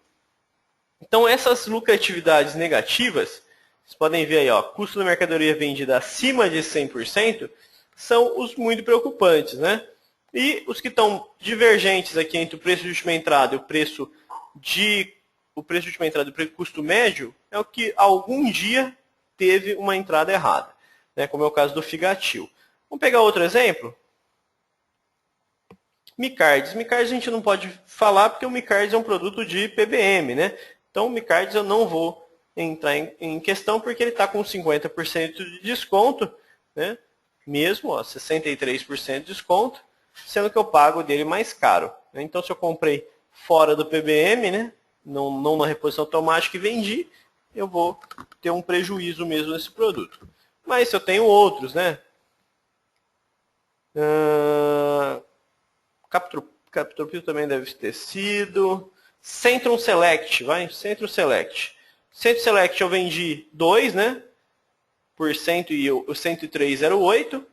Então essas lucratividades negativas, vocês podem ver aí, ó, custo da mercadoria vendida acima de 100%, são os muito preocupantes, né? E os que estão divergentes aqui entre o preço de última entrada e o preço de última entrada e o custo médio é o que algum dia teve uma entrada errada, né? Como é o caso do Figatil. Vamos pegar outro exemplo? Micards. Micards a gente não pode falar porque o Micards é um produto de PBM, né? Então o Micards eu não vou entrar em questão porque ele está com 50% de desconto, né? Mesmo, ó, 63% de desconto, sendo que eu pago dele mais caro. Então, se eu comprei fora do PBM, né, não na reposição automática e vendi, eu vou ter um prejuízo mesmo nesse produto. Mas se eu tenho outros, né, Captropil também deve ter sido, Centrum Select, vai, Centrum Select. Centrum Select eu vendi 2, né? Por 100 e o 103,08.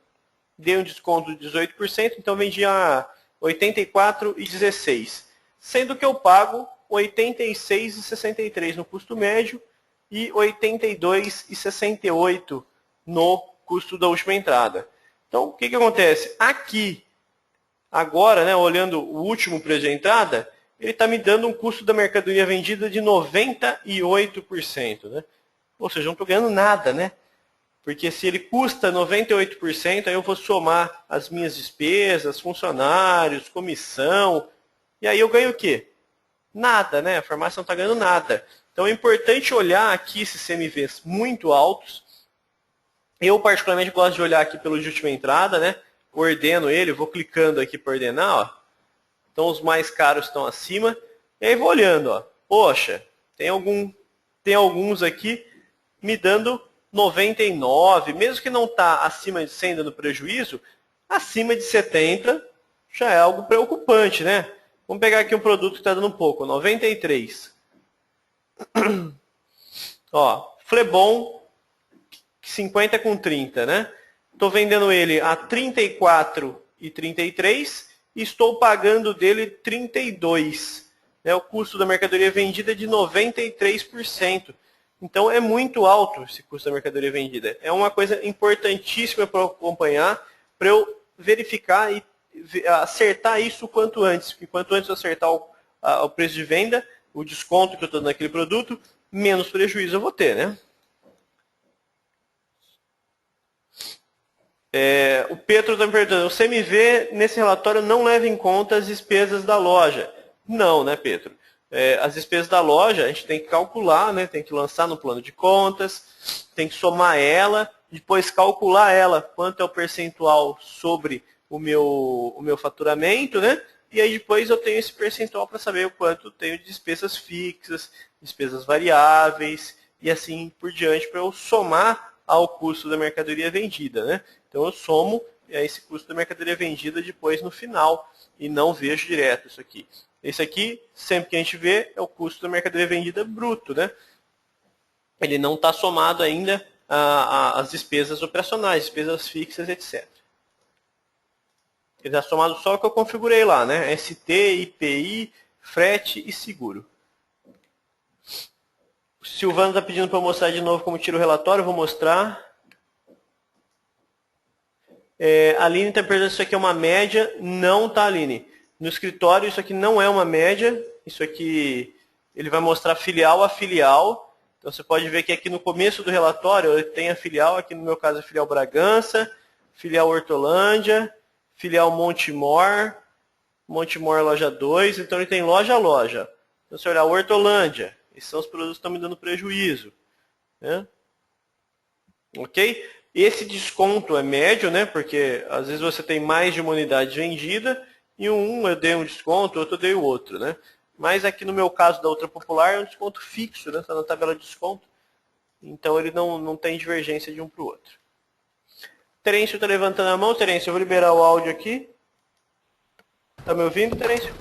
Dei um desconto de 18%, então vendi a 84,16. Sendo que eu pago 86,63 no custo médio e 82,68 no custo da última entrada. Então, o que acontece? Aqui, agora, né, olhando o último preço de entrada, ele está me dando um custo da mercadoria vendida de 98%. Né? Ou seja, não estou ganhando nada, né? Porque se ele custa 98%, aí eu vou somar as minhas despesas, funcionários, comissão, e aí eu ganho o quê? Nada, né? A farmácia não está ganhando nada. Então é importante olhar aqui esses CMVs muito altos. Eu particularmente gosto de olhar aqui pelo de última entrada, né? Ordeno ele, vou clicando aqui para ordenar, ó. Então os mais caros estão acima. E aí vou olhando, ó. Poxa, tem alguns aqui me dando 99, mesmo que não está acima de 100 dando prejuízo, acima de 70 já é algo preocupante, né? Vamos pegar aqui um produto que está dando um pouco, 93. Ó, Flebon, 50 com 30, né? Estou vendendo ele a 34,33 e estou pagando dele 32. Né? O custo da mercadoria vendida é de 93%. Então é muito alto esse custo da mercadoria vendida. É uma coisa importantíssima para eu acompanhar, para eu verificar e acertar isso o quanto antes. Porque quanto antes eu acertar o preço de venda, o desconto que eu estou dando naquele produto, menos prejuízo eu vou ter, né? O Petro está me perguntando, o CMV nesse relatório não leva em conta as despesas da loja. Não, né, Petro? As despesas da loja a gente tem que calcular, né? Tem que lançar no plano de contas, tem que somar ela, depois calcular ela, quanto é o percentual sobre o meu faturamento, né? E aí depois eu tenho esse percentual para saber o quanto eu tenho de despesas fixas, despesas variáveis e assim por diante para eu somar ao custo da mercadoria vendida, né? Então eu somo esse custo da mercadoria vendida depois no final e não vejo direto isso aqui. Esse aqui, sempre que a gente vê, é o custo da mercadoria vendida bruto, né? Ele não está somado ainda às despesas operacionais, despesas fixas, etc. Ele está somado só o que eu configurei lá, né? ST, IPI, frete e seguro. O Silvano está pedindo para eu mostrar de novo como tira o relatório, eu vou mostrar. A Aline está perguntando se isso aqui é uma média. Não, tá, Aline? No escritório, isso aqui não é uma média. Isso aqui, ele vai mostrar filial a filial. Então, você pode ver que aqui no começo do relatório, tem a filial, aqui no meu caso, a filial Bragança, filial Hortolândia, filial Montemor, Montemor loja 2. Então, ele tem loja a loja. Então, se você olhar Hortolândia, esses são os produtos que estão me dando prejuízo. Né? Ok? Esse desconto é médio, né? Porque às vezes você tem mais de uma unidade vendida e um eu dei um desconto, outro eu dei o outro, né? Mas aqui no meu caso da Ultra Popular é um desconto fixo, né? Está na tabela de desconto. Então ele não tem divergência de um para o outro. Terêncio está levantando a mão. Terêncio, eu vou liberar o áudio aqui. Está me ouvindo, Terêncio?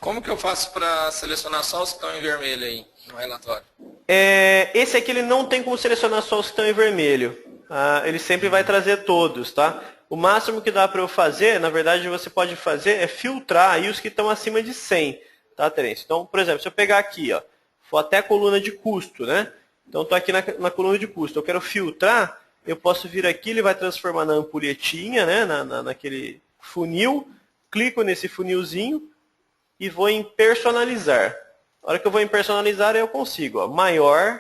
Como que eu faço para selecionar só os que estão em vermelho aí no relatório? Esse aqui ele não tem como selecionar só os que estão em vermelho. Ele sempre vai trazer todos, tá? O máximo que dá para eu fazer, na verdade, você pode fazer é filtrar aí os que estão acima de 100, tá, Terêncio? Então, por exemplo, se eu pegar aqui, ó, for até a coluna de custo, né? Então, estou aqui na coluna de custo. Eu quero filtrar, eu posso vir aqui, ele vai transformar na ampulhetinha, né? Naquele funil. Clico nesse funilzinho e vou em personalizar. A hora que eu vou em personalizar, eu consigo, ó, maior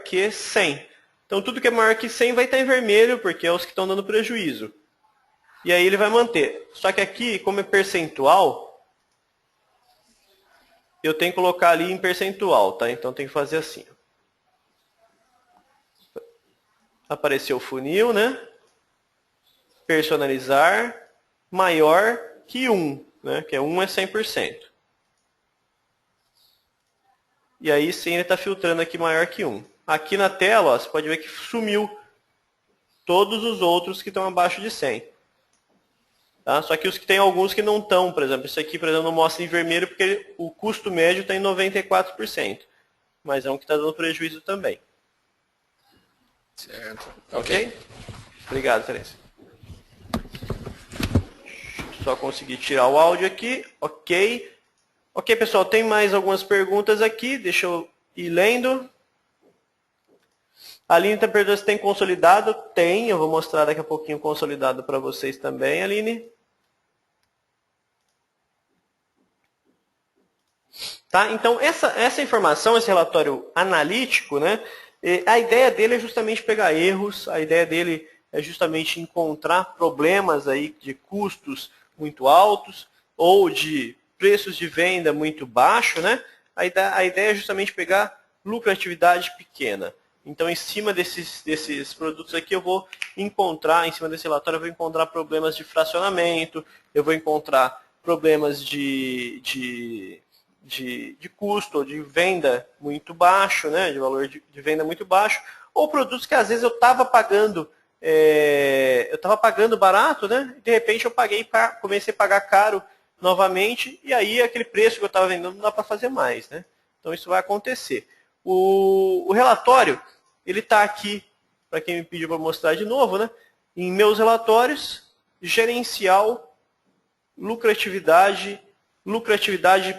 que 100. Então, tudo que é maior que 100 vai estar em vermelho, porque é os que estão dando prejuízo. E aí ele vai manter. Só que aqui, como é percentual, eu tenho que colocar ali em percentual, tá? Então, tem que fazer assim. Apareceu o funil, né? Personalizar, maior que 1, né? Que 1 é 100%. E aí sim ele está filtrando aqui maior que 1. Aqui na tela, ó, você pode ver que sumiu todos os outros que estão abaixo de 100. Tá? Só que os que tem alguns que não estão, por exemplo, isso aqui, por exemplo, não mostra em vermelho porque o custo médio está em 94%. Mas é um que está dando prejuízo também. Certo. Ok? Obrigado, Terence. Só conseguir tirar o áudio aqui. Ok. Ok, pessoal, tem mais algumas perguntas aqui. Deixa eu ir lendo. A Aline está perguntando se tem consolidado. Tem, eu vou mostrar daqui a pouquinho consolidado para vocês também, Aline. Tá? Então, essa informação, esse relatório analítico, né, a ideia dele é justamente pegar erros, a ideia dele é justamente encontrar problemas aí de custos muito altos ou de preços de venda muito baixos, né? A ideia é justamente pegar lucratividade pequena. Então, em cima desses produtos aqui, eu vou encontrar, em cima desse relatório, eu vou encontrar problemas de fracionamento, eu vou encontrar problemas de custo, ou de venda muito baixo, né, de valor de venda muito baixo, ou produtos que às vezes eu estava pagando barato, né, e de repente eu comecei a pagar caro novamente, e aí aquele preço que eu estava vendendo não dá para fazer mais, né? Então isso vai acontecer. O relatório, ele está aqui, para quem me pediu para mostrar de novo, né, em meus relatórios, gerencial, lucratividade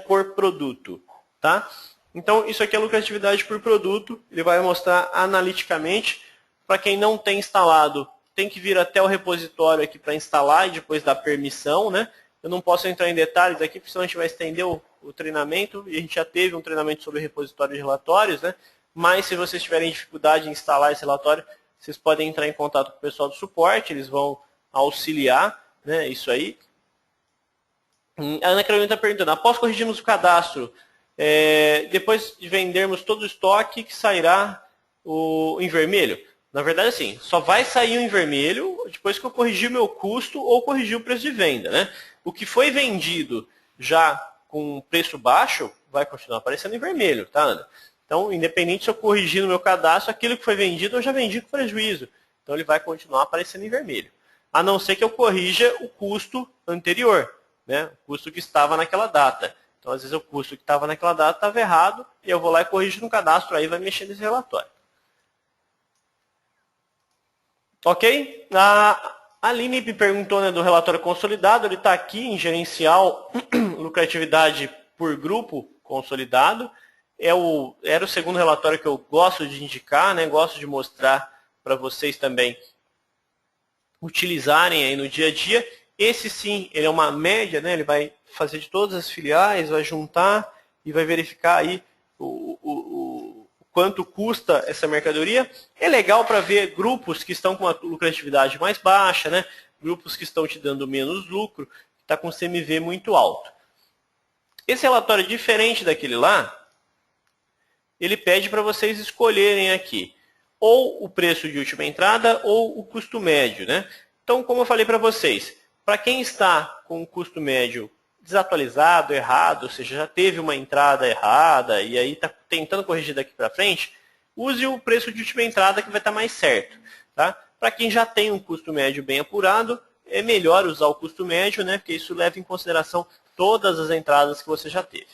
por produto, tá? Então, isso aqui é lucratividade por produto, ele vai mostrar analiticamente. Para quem não tem instalado, tem que vir até o repositório aqui para instalar e depois dar permissão, né? Eu não posso entrar em detalhes aqui, porque senão a gente vai estender o treinamento, e a gente já teve um treinamento sobre repositório de relatórios, né? Mas se vocês tiverem dificuldade em instalar esse relatório, vocês podem entrar em contato com o pessoal do suporte, eles vão auxiliar, né, isso aí. A Ana Carolina está perguntando, após corrigirmos o cadastro, depois de vendermos todo o estoque, que sairá em vermelho? Na verdade, assim, só vai sair em vermelho depois que eu corrigir o meu custo ou corrigir o preço de venda, né? O que foi vendido já com preço baixo vai continuar aparecendo em vermelho, tá, Ana? Então, independente se eu corrigir no meu cadastro, aquilo que foi vendido eu já vendi com prejuízo. Então, ele vai continuar aparecendo em vermelho. A não ser que eu corrija o custo anterior, né? O custo que estava naquela data. Então, às vezes, o custo que estava naquela data estava errado, e eu vou lá e corrijo no cadastro, aí vai mexer nesse relatório. Ok? A Aline me perguntou, né, do relatório consolidado, ele está aqui em gerencial lucratividade por grupo consolidado. Era o segundo relatório que eu gosto de indicar, né, gosto de mostrar para vocês também utilizarem aí no dia a dia. Esse sim, ele é uma média, né, ele vai fazer de todas as filiais, vai juntar e vai verificar aí o quanto custa essa mercadoria. É legal para ver grupos que estão com uma lucratividade mais baixa, né? Grupos que estão te dando menos lucro, que está com CMV muito alto. Esse relatório, diferente daquele lá, ele pede para vocês escolherem aqui ou o preço de última entrada ou o custo médio, né? Então, como eu falei para vocês, para quem está com o custo médio desatualizado, errado, ou seja, já teve uma entrada errada e aí está tentando corrigir daqui para frente, use o preço de última entrada que vai estar mais certo. Tá? Para quem já tem um custo médio bem apurado, é melhor usar o custo médio, né? Porque isso leva em consideração todas as entradas que você já teve.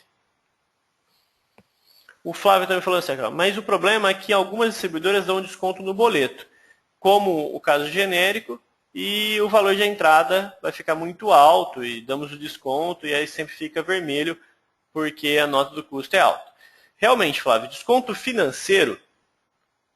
O Flávio também falou assim, mas o problema é que algumas distribuidoras dão desconto no boleto, como o caso genérico, e o valor de entrada vai ficar muito alto e damos o desconto e aí sempre fica vermelho porque a nota do custo é alta. Realmente, Flávio, desconto financeiro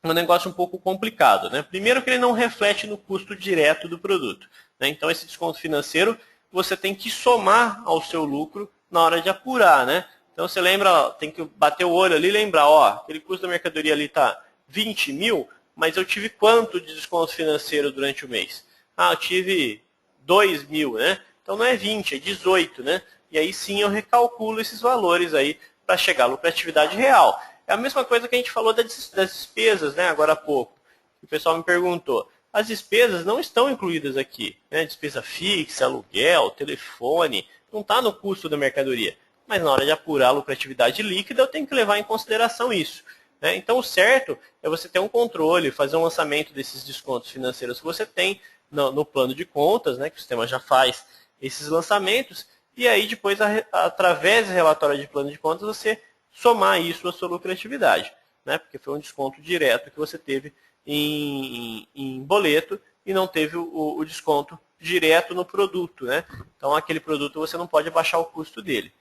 é um negócio um pouco complicado, né? Primeiro que ele não reflete no custo direto do produto, né? Então esse desconto financeiro você tem que somar ao seu lucro na hora de apurar, né? Então você lembra, tem que bater o olho ali e lembrar, ó, aquele custo da mercadoria ali está 20 mil, mas eu tive quanto de desconto financeiro durante o mês? Ah, eu tive 2 mil, né? Então não é 20, é 18, né? E aí sim eu recalculo esses valores aí para chegar à lucratividade real. É a mesma coisa que a gente falou das despesas, né? Agora há pouco. O pessoal me perguntou. As despesas não estão incluídas aqui, né? Despesa fixa, aluguel, telefone, não está no custo da mercadoria. Mas na hora de apurar a lucratividade líquida, eu tenho que levar em consideração isso. Né? Então o certo é você ter um controle, fazer um lançamento desses descontos financeiros que você tem no plano de contas, né, que o sistema já faz esses lançamentos, e aí depois, através do relatório de plano de contas, você somar isso à sua lucratividade, né? Porque foi um desconto direto que você teve em boleto e não teve o desconto direto no produto, né? Então aquele produto você não pode abaixar o custo dele.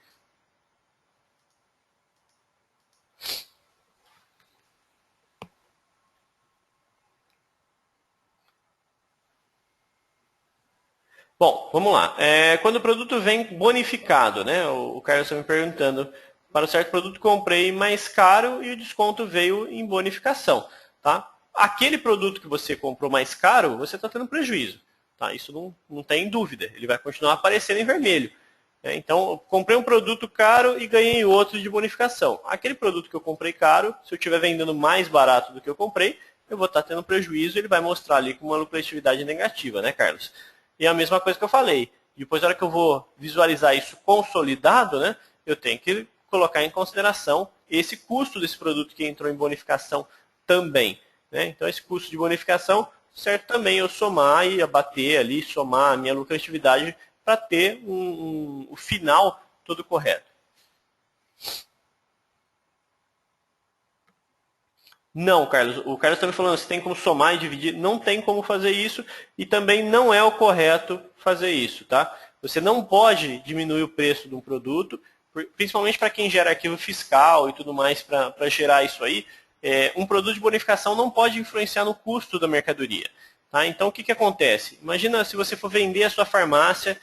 Bom, vamos lá. Quando o produto vem bonificado, né? O Carlos está me perguntando, para um certo produto comprei mais caro e o desconto veio em bonificação, tá? Aquele produto que você comprou mais caro, você está tendo prejuízo, tá? Isso não tem dúvida, ele vai continuar aparecendo em vermelho. Então, eu comprei um produto caro e ganhei outro de bonificação. Aquele produto que eu comprei caro, se eu estiver vendendo mais barato do que eu comprei, eu vou estar tendo prejuízo e ele vai mostrar ali com uma lucratividade negativa, né, Carlos? E a mesma coisa que eu falei. Depois, na hora que eu vou visualizar isso consolidado, né, eu tenho que colocar em consideração esse custo desse produto que entrou em bonificação também, né? Então, esse custo de bonificação, certo, também eu somar e abater ali, somar a minha lucratividade para ter o final todo correto. Não, Carlos. O Carlos está me falando, você tem como somar e dividir. Não tem como fazer isso e também não é o correto fazer isso, tá? Você não pode diminuir o preço de um produto, principalmente para quem gera arquivo fiscal e tudo mais para gerar isso aí. Um produto de bonificação não pode influenciar no custo da mercadoria. Tá? Então, o que acontece? Imagina se você for vender a sua farmácia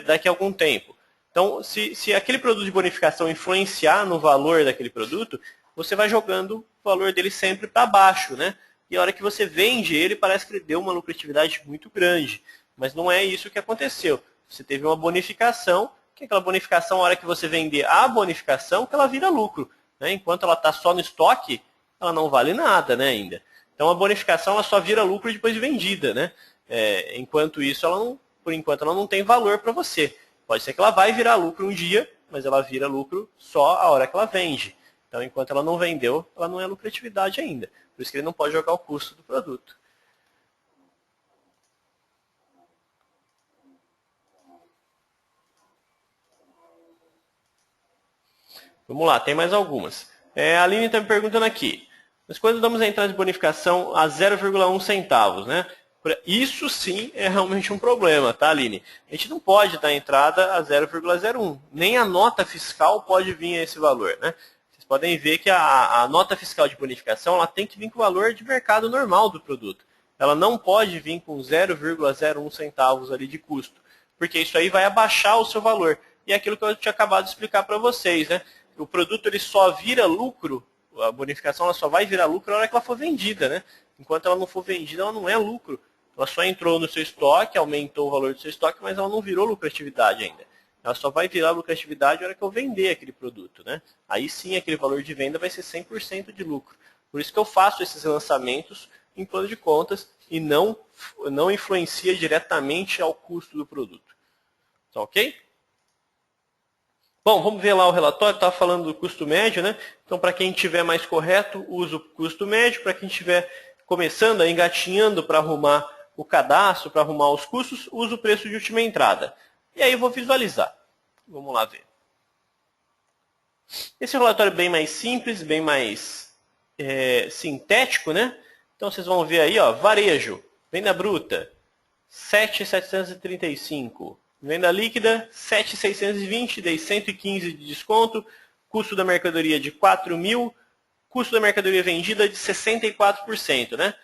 daqui a algum tempo. Então, se aquele produto de bonificação influenciar no valor daquele produto, você vai jogando o valor dele sempre para baixo, né? E a hora que você vende ele, parece que ele deu uma lucratividade muito grande. Mas não é isso que aconteceu. Você teve uma bonificação, que aquela bonificação, a hora que você vender a bonificação, que ela vira lucro, né? Enquanto ela está só no estoque, ela não vale nada, né, ainda. Então a bonificação ela só vira lucro depois de vendida, né? Enquanto isso, por enquanto ela não tem valor para você. Pode ser que ela vai virar lucro um dia, mas ela vira lucro só a hora que ela vende. Então, enquanto ela não vendeu, ela não é lucratividade ainda. Por isso que ele não pode jogar o custo do produto. Vamos lá, tem mais algumas. A Aline está me perguntando aqui. Mas quando damos a entrada de bonificação a 0,1 centavos, né? Isso sim é realmente um problema, tá, Aline? A gente não pode dar entrada a 0,01. Nem a nota fiscal pode vir a esse valor, né? Podem ver que a nota fiscal de bonificação ela tem que vir com o valor de mercado normal do produto. Ela não pode vir com 0,01 centavos ali de custo, porque isso aí vai abaixar o seu valor. E é aquilo que eu tinha acabado de explicar para vocês, né? O produto ele só vira lucro, a bonificação ela só vai virar lucro na hora que ela for vendida, né? Enquanto ela não for vendida, ela não é lucro. Ela só entrou no seu estoque, aumentou o valor do seu estoque, mas ela não virou lucratividade ainda. Ela só vai virar lucratividade na hora que eu vender aquele produto, né? Aí sim, aquele valor de venda vai ser 100% de lucro. Por isso que eu faço esses lançamentos em plano de contas e não influencia diretamente ao custo do produto. Tá ok? Bom, vamos ver lá o relatório. Estava falando do custo médio, né? Então, para quem tiver mais correto, usa o custo médio. Para quem estiver começando, engatinhando para arrumar o cadastro, para arrumar os custos, usa o preço de última entrada. E aí eu vou visualizar. Vamos lá ver. Esse relatório é bem mais simples, bem mais sintético, né? Então vocês vão ver aí, ó, varejo, venda bruta, 7.735. Venda líquida, 7.620, dei 115 de desconto. Custo da mercadoria de 4.000. Custo da mercadoria vendida de 64%, né?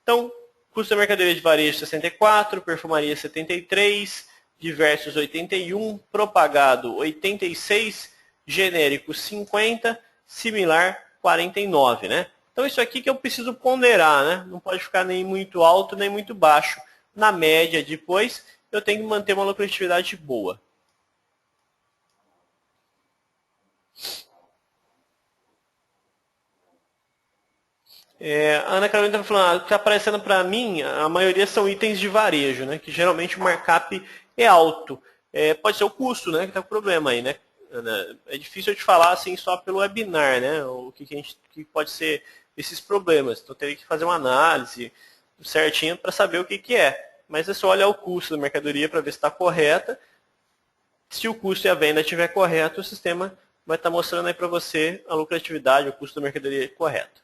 Então, custo da mercadoria de varejo 64, perfumaria 73, diversos 81, propagado 86, genérico 50, similar 49, né? Então isso aqui que eu preciso ponderar, né? Não pode ficar nem muito alto nem muito baixo. Na média depois eu tenho que manter uma lucratividade boa. A Ana Carolina está falando, está aparecendo para mim, a maioria são itens de varejo, né? Que geralmente o markup é alto. Pode ser o custo, né? Que está com problema aí, né? É difícil eu te falar assim só pelo webinar, né? O que pode ser esses problemas. Então eu teria que fazer uma análise certinha para saber o que é. Mas é só olhar o custo da mercadoria para ver se está correta. Se o custo e a venda estiver correto, o sistema vai estar mostrando aí para você a lucratividade, o custo da mercadoria correto.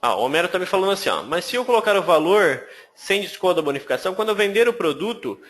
O Homero está me falando assim, mas se eu colocar o valor sem desconto da bonificação, quando eu vender o produto,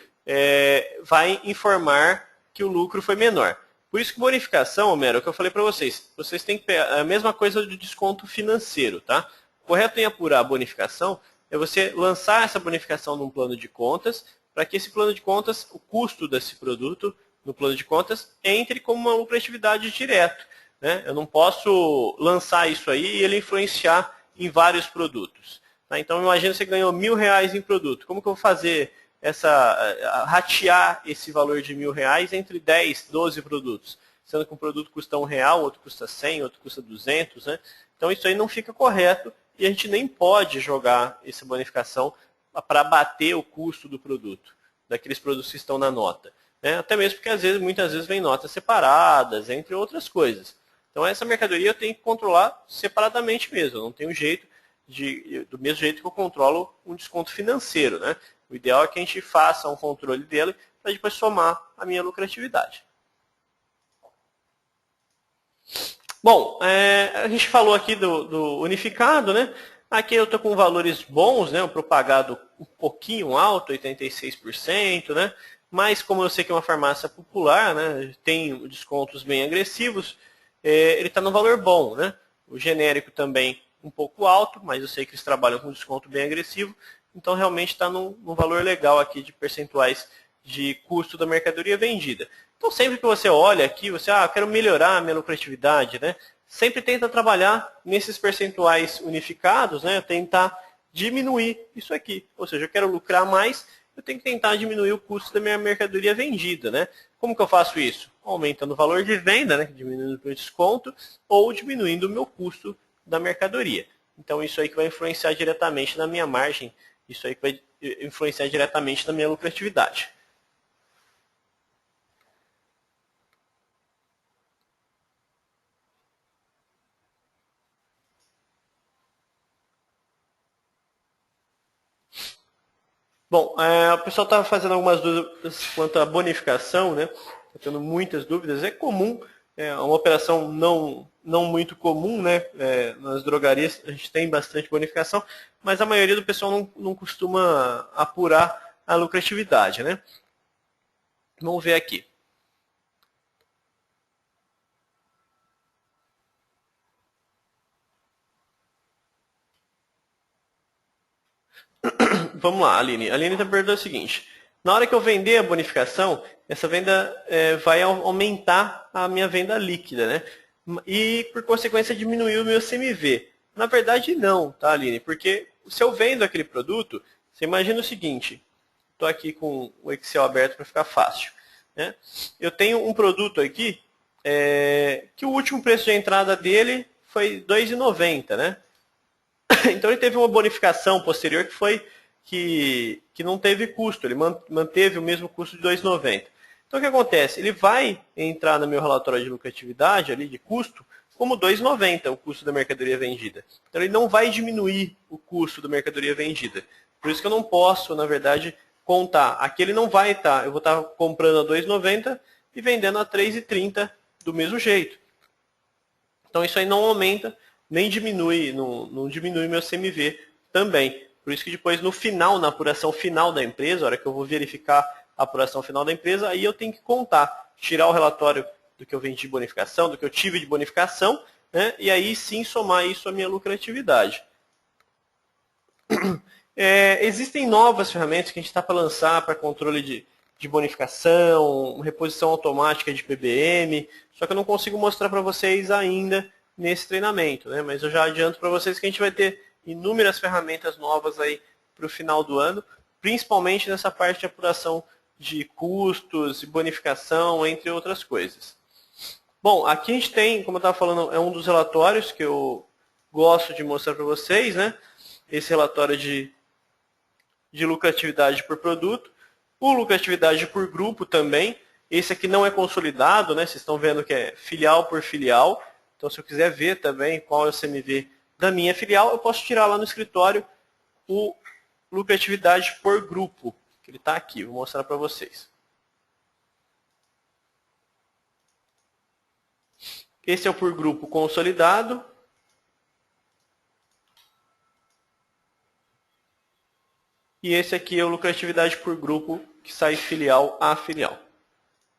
vai informar que o lucro foi menor. Por isso que bonificação, Homero, é o que eu falei para vocês, vocês têm que pegar a mesma coisa do desconto financeiro, tá? O correto em apurar a bonificação é você lançar essa bonificação num plano de contas, para que esse plano de contas, o custo desse produto no plano de contas, entre como uma lucratividade direta, né? Eu não posso lançar isso aí e ele influenciar em vários produtos. Tá? Então, imagina que você ganhou R$1.000 em produto. Como que eu vou fazer ratear esse valor de R$1.000 entre 10, 12 produtos? Sendo que um produto custa R$1, outro custa 100, outro custa 200. Né? Então, isso aí não fica correto e a gente nem pode jogar essa bonificação para bater o custo do produto, daqueles produtos que estão na nota. Né? Até mesmo porque, muitas vezes, vem notas separadas, entre outras coisas. Então, essa mercadoria eu tenho que controlar separadamente mesmo. Eu não tenho jeito do mesmo jeito que eu controlo um desconto financeiro. Né? O ideal é que a gente faça um controle dele para depois somar a minha lucratividade. Bom, a gente falou aqui do unificado. Né? Aqui eu estou com valores bons, né? O propagado um pouquinho alto, 86%. Né? Mas como eu sei que é uma farmácia popular, né? Tem descontos bem agressivos, ele está no valor bom. Né? O genérico também um pouco alto, mas eu sei que eles trabalham com desconto bem agressivo, então realmente está num valor legal aqui de percentuais de custo da mercadoria vendida. Então sempre que você olha aqui, você, eu quero melhorar a minha lucratividade, né? Sempre tenta trabalhar nesses percentuais unificados, né? Tentar diminuir isso aqui. Ou seja, eu quero lucrar mais, eu tenho que tentar diminuir o custo da minha mercadoria vendida, né? Como que eu faço isso? Aumentando o valor de venda, né? Diminuindo o meu desconto, ou diminuindo o meu custo da mercadoria. Então, isso aí que vai influenciar diretamente na minha margem, isso aí que vai influenciar diretamente na minha lucratividade. Bom, o pessoal estava fazendo algumas dúvidas quanto à bonificação, né? Está tendo muitas dúvidas. É comum, é uma operação não muito comum, né? Nas drogarias a gente tem bastante bonificação, mas a maioria do pessoal não costuma apurar a lucratividade, né? Vamos ver aqui. Vamos lá, Aline. A Aline está perguntando o seguinte. Na hora que eu vender a bonificação, essa venda vai aumentar a minha venda líquida, né? E, por consequência, diminuir o meu CMV. Na verdade, não, tá, Aline? Porque se eu vendo aquele produto, você imagina o seguinte. Estou aqui com o Excel aberto para ficar fácil. Né? Eu tenho um produto aqui que o último preço de entrada dele foi R$ 2,90, né? Então, ele teve uma bonificação posterior que foi que não teve custo, ele manteve o mesmo custo de R$ 2,90. Então, o que acontece? Ele vai entrar no meu relatório de lucratividade, ali de custo, como R$ 2,90 o custo da mercadoria vendida. Então, ele não vai diminuir o custo da mercadoria vendida. Por isso que eu não posso, na verdade, contar. Aqui ele não vai estar, eu vou estar comprando a R$ 2,90 e vendendo a R$ 3,30 do mesmo jeito. Então, isso aí não aumenta, nem diminui, não diminui meu CMV também. Por isso que depois, no final, na apuração final da empresa, a hora que eu vou verificar a apuração final da empresa, aí eu tenho que contar, tirar o relatório do que eu vendi de bonificação, do que eu tive de bonificação, né, e aí sim somar isso à minha lucratividade. Existem novas ferramentas que a gente está para lançar para controle de bonificação, reposição automática de PBM, só que eu não consigo mostrar para vocês ainda nesse treinamento, né, mas eu já adianto para vocês que a gente vai ter inúmeras ferramentas novas aí para o final do ano, principalmente nessa parte de apuração de custos e bonificação, entre outras coisas. Bom, aqui a gente tem, como eu estava falando, é um dos relatórios que eu gosto de mostrar para vocês, né? Esse relatório de lucratividade por produto, o lucratividade por grupo também. Esse aqui não é consolidado, né? Vocês estão vendo que é filial por filial. Então, se eu quiser ver também qual é o CMV da minha filial, eu posso tirar lá no escritório o lucratividade por grupo, que ele está aqui. Vou mostrar para vocês. Esse é o por grupo consolidado. E esse aqui é o lucratividade por grupo que sai filial a filial.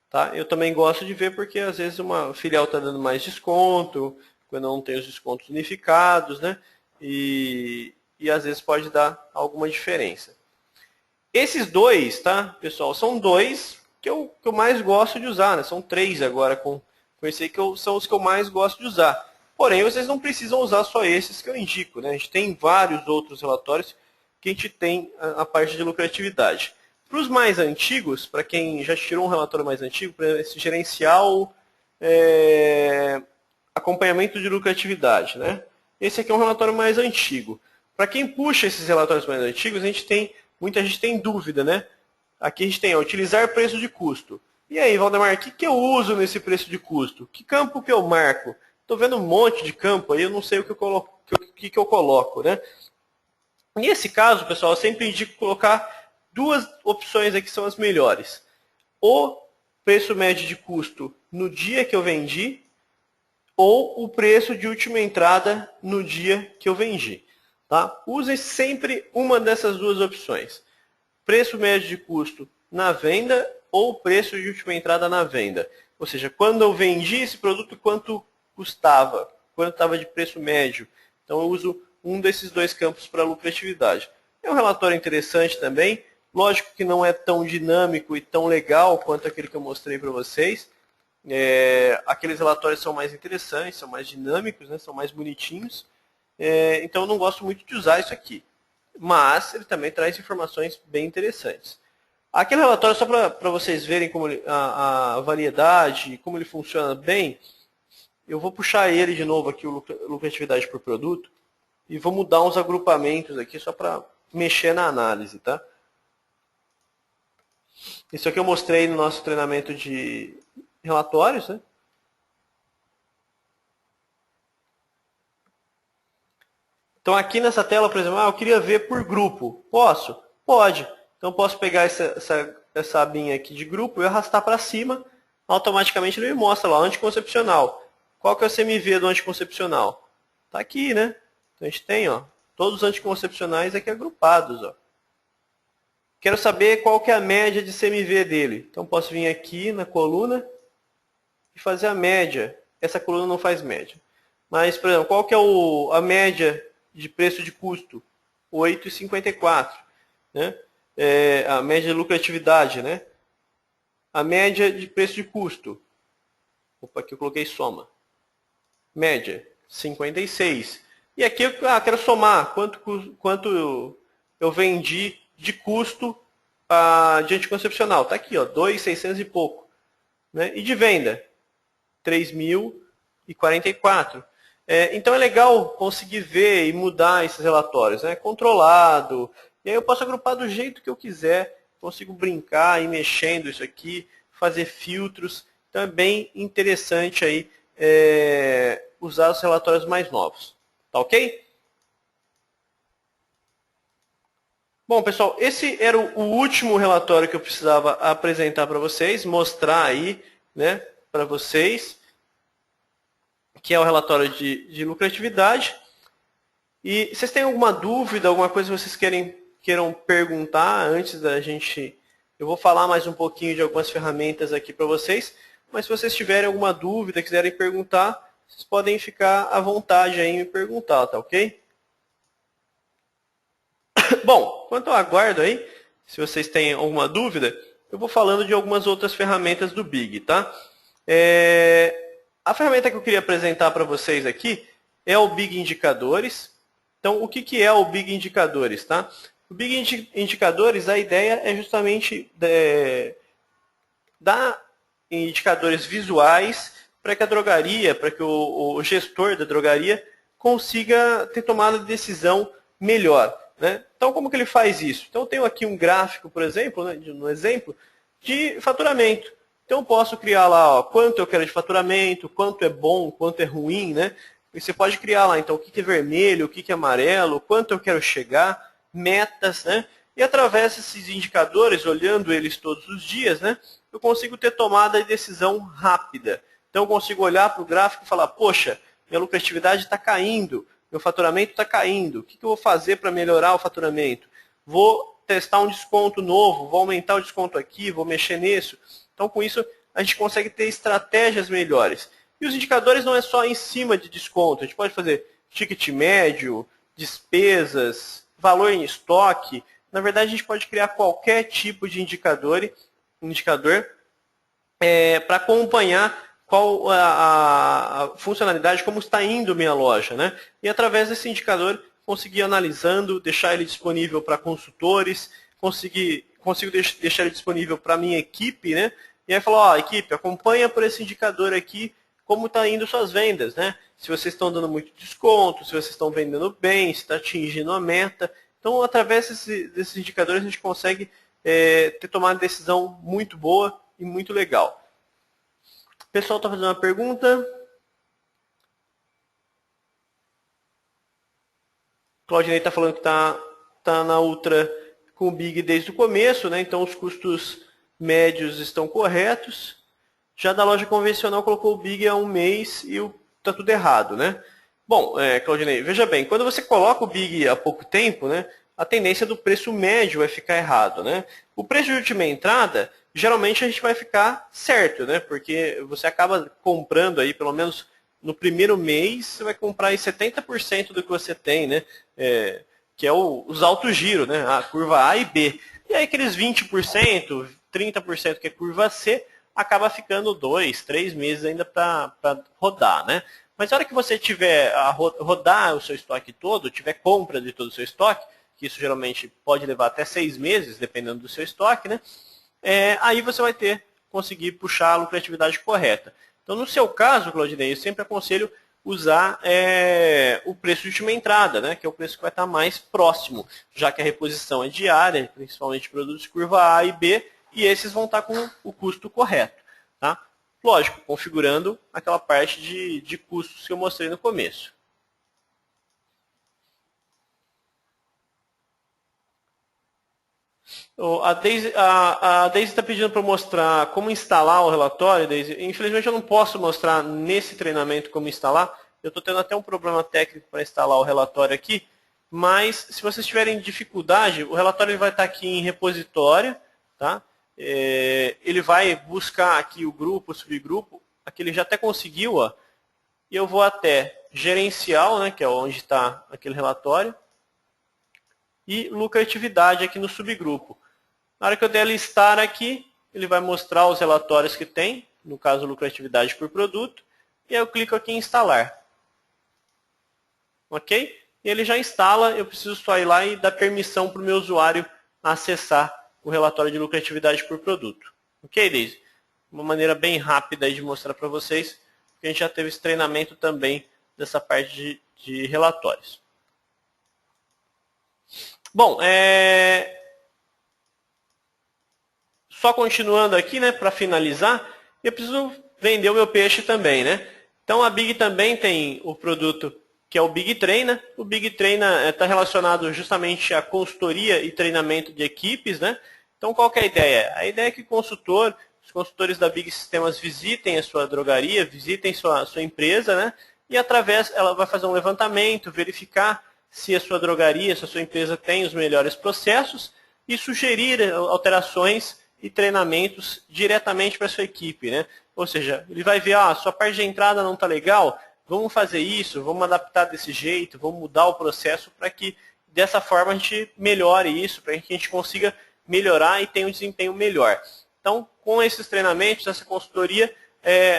Tá? Eu também gosto de ver porque às vezes uma filial está dando mais desconto, quando não tem os descontos unificados, né? E às vezes pode dar alguma diferença. Esses dois, tá, pessoal, são dois que eu mais gosto de usar, né? São três agora com esse aí que são os que eu mais gosto de usar. Porém, vocês não precisam usar só esses que eu indico, né? A gente tem vários outros relatórios que a gente tem a parte de lucratividade. Para os mais antigos, para quem já tirou um relatório mais antigo, para esse gerencial acompanhamento de lucratividade, né? Esse aqui é um relatório mais antigo. Para quem puxa esses relatórios mais antigos, muita gente tem dúvida, né? Aqui a gente tem utilizar preço de custo. E aí, Valdemar, o que eu uso nesse preço de custo? Que campo que eu marco? Estou vendo um monte de campo aí, eu não sei o que eu coloco, né? Nesse caso, pessoal, eu sempre indico colocar duas opções aqui que são as melhores. O preço médio de custo no dia que eu vendi ou o preço de última entrada no dia que eu vendi. Tá? Use sempre uma dessas duas opções. Preço médio de custo na venda ou preço de última entrada na venda. Ou seja, quando eu vendi esse produto, quanto custava, quanto estava de preço médio. Então eu uso um desses dois campos para lucratividade. É um relatório interessante também. Lógico que não é tão dinâmico e tão legal quanto aquele que eu mostrei para vocês. Aqueles relatórios são mais interessantes, são mais dinâmicos, né? São mais bonitinhos. Então eu não gosto muito de usar isso aqui. Mas ele também traz informações bem interessantes. Aquele relatório, só para vocês verem como a variedade, como ele funciona bem, eu vou puxar ele de novo aqui, o lucratividade por produto, e vou mudar uns agrupamentos aqui só para mexer na análise, tá? Isso aqui eu mostrei no nosso treinamento de relatórios, né? Então aqui nessa tela, por exemplo, eu queria ver por grupo. Posso? Pode. Então posso pegar essa abinha aqui de grupo e arrastar para cima, automaticamente ele me mostra lá, anticoncepcional. Qual que é o CMV do anticoncepcional? Está aqui, né? Então a gente tem, ó, todos os anticoncepcionais aqui agrupados, ó. Quero saber qual que é a média de CMV dele. Então posso vir aqui na coluna e fazer a média. Essa coluna não faz média. Mas, por exemplo, qual que é a média de preço de custo? 8,54. Né? A média de lucratividade, né? A média de preço de custo. Opa, aqui eu coloquei soma. Média, 56. E aqui eu quero somar quanto eu vendi de custo de anticoncepcional. Está aqui, ó, 2.600 e pouco. Né? E de venda, 3.044. Então é legal conseguir ver e mudar esses relatórios. Né? Controlado. E aí eu posso agrupar do jeito que eu quiser. Consigo brincar e mexendo isso aqui, fazer filtros. Então é bem interessante aí, usar os relatórios mais novos. Tá ok? Bom, pessoal, esse era o último relatório que eu precisava apresentar para vocês, mostrar aí, né, para vocês, que é o relatório de lucratividade. E vocês têm alguma dúvida, alguma coisa que vocês queiram perguntar antes da gente... Eu vou falar mais um pouquinho de algumas ferramentas aqui para vocês, mas se vocês tiverem alguma dúvida, quiserem perguntar, vocês podem ficar à vontade aí em me perguntar, tá ok? Bom, enquanto eu aguardo aí, se vocês têm alguma dúvida, eu vou falando de algumas outras ferramentas do Big, tá? A ferramenta que eu queria apresentar para vocês aqui é o Big Indicadores. Então, o que é o Big Indicadores, tá? O Big Indicadores, a ideia é justamente dar indicadores visuais para que a drogaria, para que o gestor da drogaria consiga ter tomada de decisão melhor. Né? Então, como que ele faz isso? Então, eu tenho aqui um gráfico, por exemplo, né, um exemplo de faturamento. Então eu posso criar lá, ó, quanto eu quero de faturamento, quanto é bom, quanto é ruim, né? E você pode criar lá, então, o que é vermelho, o que é amarelo, quanto eu quero chegar, metas, né? E através desses indicadores, olhando eles todos os dias, né? Eu consigo ter tomada de decisão rápida. Então eu consigo olhar para o gráfico e falar, poxa, minha lucratividade está caindo, meu faturamento está caindo, o que eu vou fazer para melhorar o faturamento? Vou testar um desconto novo, vou aumentar o desconto aqui, vou mexer nisso. Então com isso a gente consegue ter estratégias melhores. E os indicadores não é só em cima de desconto, a gente pode fazer ticket médio, despesas, valor em estoque. Na verdade a gente pode criar qualquer tipo de indicador para acompanhar qual a funcionalidade, como está indo minha loja, né? E através desse indicador, conseguir analisando, deixar ele disponível para consultores, consigo deixar ele disponível para a minha equipe, né? E aí falar, ó, equipe, acompanha por esse indicador aqui como está indo suas vendas, né? Se vocês estão dando muito desconto, se vocês estão vendendo bem, se está atingindo a meta. Então, através desses indicadores, a gente consegue ter tomado decisão muito boa e muito legal. O pessoal está fazendo uma pergunta. Claudinei está falando que está na Ultra com o Big desde o começo, né? Então os custos médios estão corretos. Já da loja convencional colocou o Big há um mês e está tudo errado, né? Bom, Claudinei, veja bem, quando você coloca o Big há pouco tempo, né, a tendência do preço médio vai ficar errado, né? O preço de última entrada, geralmente a gente vai ficar certo, né? Porque você acaba comprando aí, pelo menos no primeiro mês, você vai comprar aí 70% do que você tem, né? Que é os altos giros, né? A curva A e B. E aí aqueles 20%, 30% que é curva C, acaba ficando 2, 3 meses ainda para rodar, né? Mas na hora que você tiver a rodar o seu estoque todo, tiver compra de todo o seu estoque, que isso geralmente pode levar até 6 meses, dependendo do seu estoque, né? Aí você vai conseguir puxar a lucratividade correta. Então, no seu caso, Claudinei, eu sempre aconselho usar o preço de última entrada, né? Que é o preço que vai estar mais próximo, já que a reposição é diária, principalmente produtos curva A e B, e esses vão estar com o custo correto. Tá? Lógico, configurando aquela parte de custos que eu mostrei no começo. A Daisy está pedindo para mostrar como instalar o relatório, Daisy. Infelizmente eu não posso mostrar nesse treinamento como instalar. Eu estou tendo até um problema técnico para instalar o relatório aqui. Mas se vocês tiverem dificuldade, o relatório vai estar aqui em repositório. Tá? Ele vai buscar aqui o grupo, o subgrupo. Aqui ele já até conseguiu. Ó, e eu vou até gerencial, né, que é onde está aquele relatório. E lucratividade aqui no subgrupo. Na hora que eu der listar aqui, ele vai mostrar os relatórios que tem, no caso lucratividade por produto, e aí eu clico aqui em instalar. Ok? E ele já instala, eu preciso só ir lá e dar permissão para o meu usuário acessar o relatório de lucratividade por produto. Ok, Daisy? Uma maneira bem rápida de mostrar para vocês, porque a gente já teve esse treinamento também dessa parte de relatórios. Bom, só continuando aqui, né, para finalizar, eu preciso vender o meu peixe também, né? Então a Big também tem o produto que é o Big Treina. O Big Treina está relacionado justamente à consultoria e treinamento de equipes, né? Então qual que é a ideia? A ideia é que os consultores da Big Sistemas visitem a sua drogaria, visitem sua empresa, né? E através, ela vai fazer um levantamento, verificar se a sua drogaria, se a sua empresa tem os melhores processos e sugerir alterações e treinamentos diretamente para a sua equipe, né? Ou seja, ele vai ver, sua parte de entrada não está legal, vamos fazer isso, vamos adaptar desse jeito, vamos mudar o processo para que dessa forma a gente melhore isso, para que a gente consiga melhorar e tenha um desempenho melhor. Então, com esses treinamentos, essa consultoria,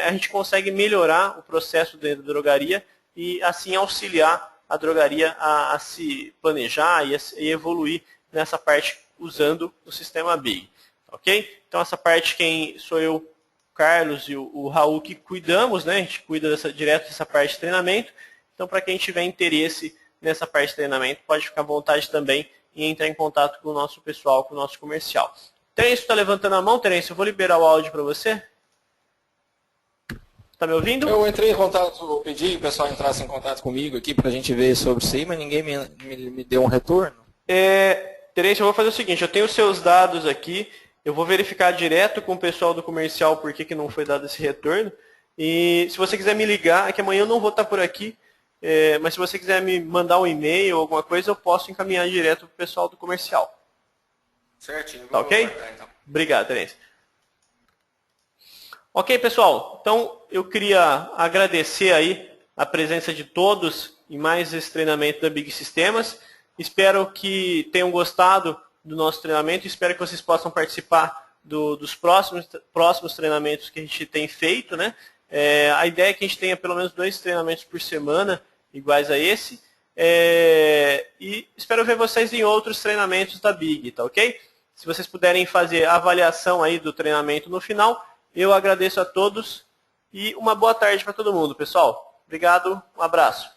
a gente consegue melhorar o processo dentro da drogaria e assim auxiliar a drogaria a se planejar e evoluir nessa parte usando o sistema Big. Ok? Então essa parte quem sou eu, o Carlos e o Raul que cuidamos, né? A gente cuida direto dessa parte de treinamento. Então para quem tiver interesse nessa parte de treinamento, pode ficar à vontade também e entrar em contato com o nosso pessoal, com o nosso comercial. Terêncio está levantando a mão, Terêncio, eu vou liberar o áudio para você. Tá me ouvindo? Eu entrei em contato, eu pedi que o pessoal entrasse em contato comigo aqui para a gente ver sobre isso aí, mas ninguém me deu um retorno. Terence, eu vou fazer o seguinte, eu tenho os seus dados aqui, eu vou verificar direto com o pessoal do comercial por que não foi dado esse retorno. E se você quiser me ligar, é que amanhã eu não vou estar por aqui, mas se você quiser me mandar um e-mail ou alguma coisa, eu posso encaminhar direto para o pessoal do comercial. Certinho. Tá ok? Guardar, então. Obrigado, Terence. Ok, pessoal. Então, eu queria agradecer aí a presença de todos em mais esse treinamento da Big Sistemas. Espero que tenham gostado do nosso treinamento. Espero que vocês possam participar dos próximos treinamentos que a gente tem feito, né? A ideia é que a gente tenha pelo menos 2 treinamentos por semana, iguais a esse. E espero ver vocês em outros treinamentos da Big, tá ok? Se vocês puderem fazer a avaliação aí do treinamento no final, eu agradeço a todos e uma boa tarde para todo mundo, pessoal. Obrigado, um abraço.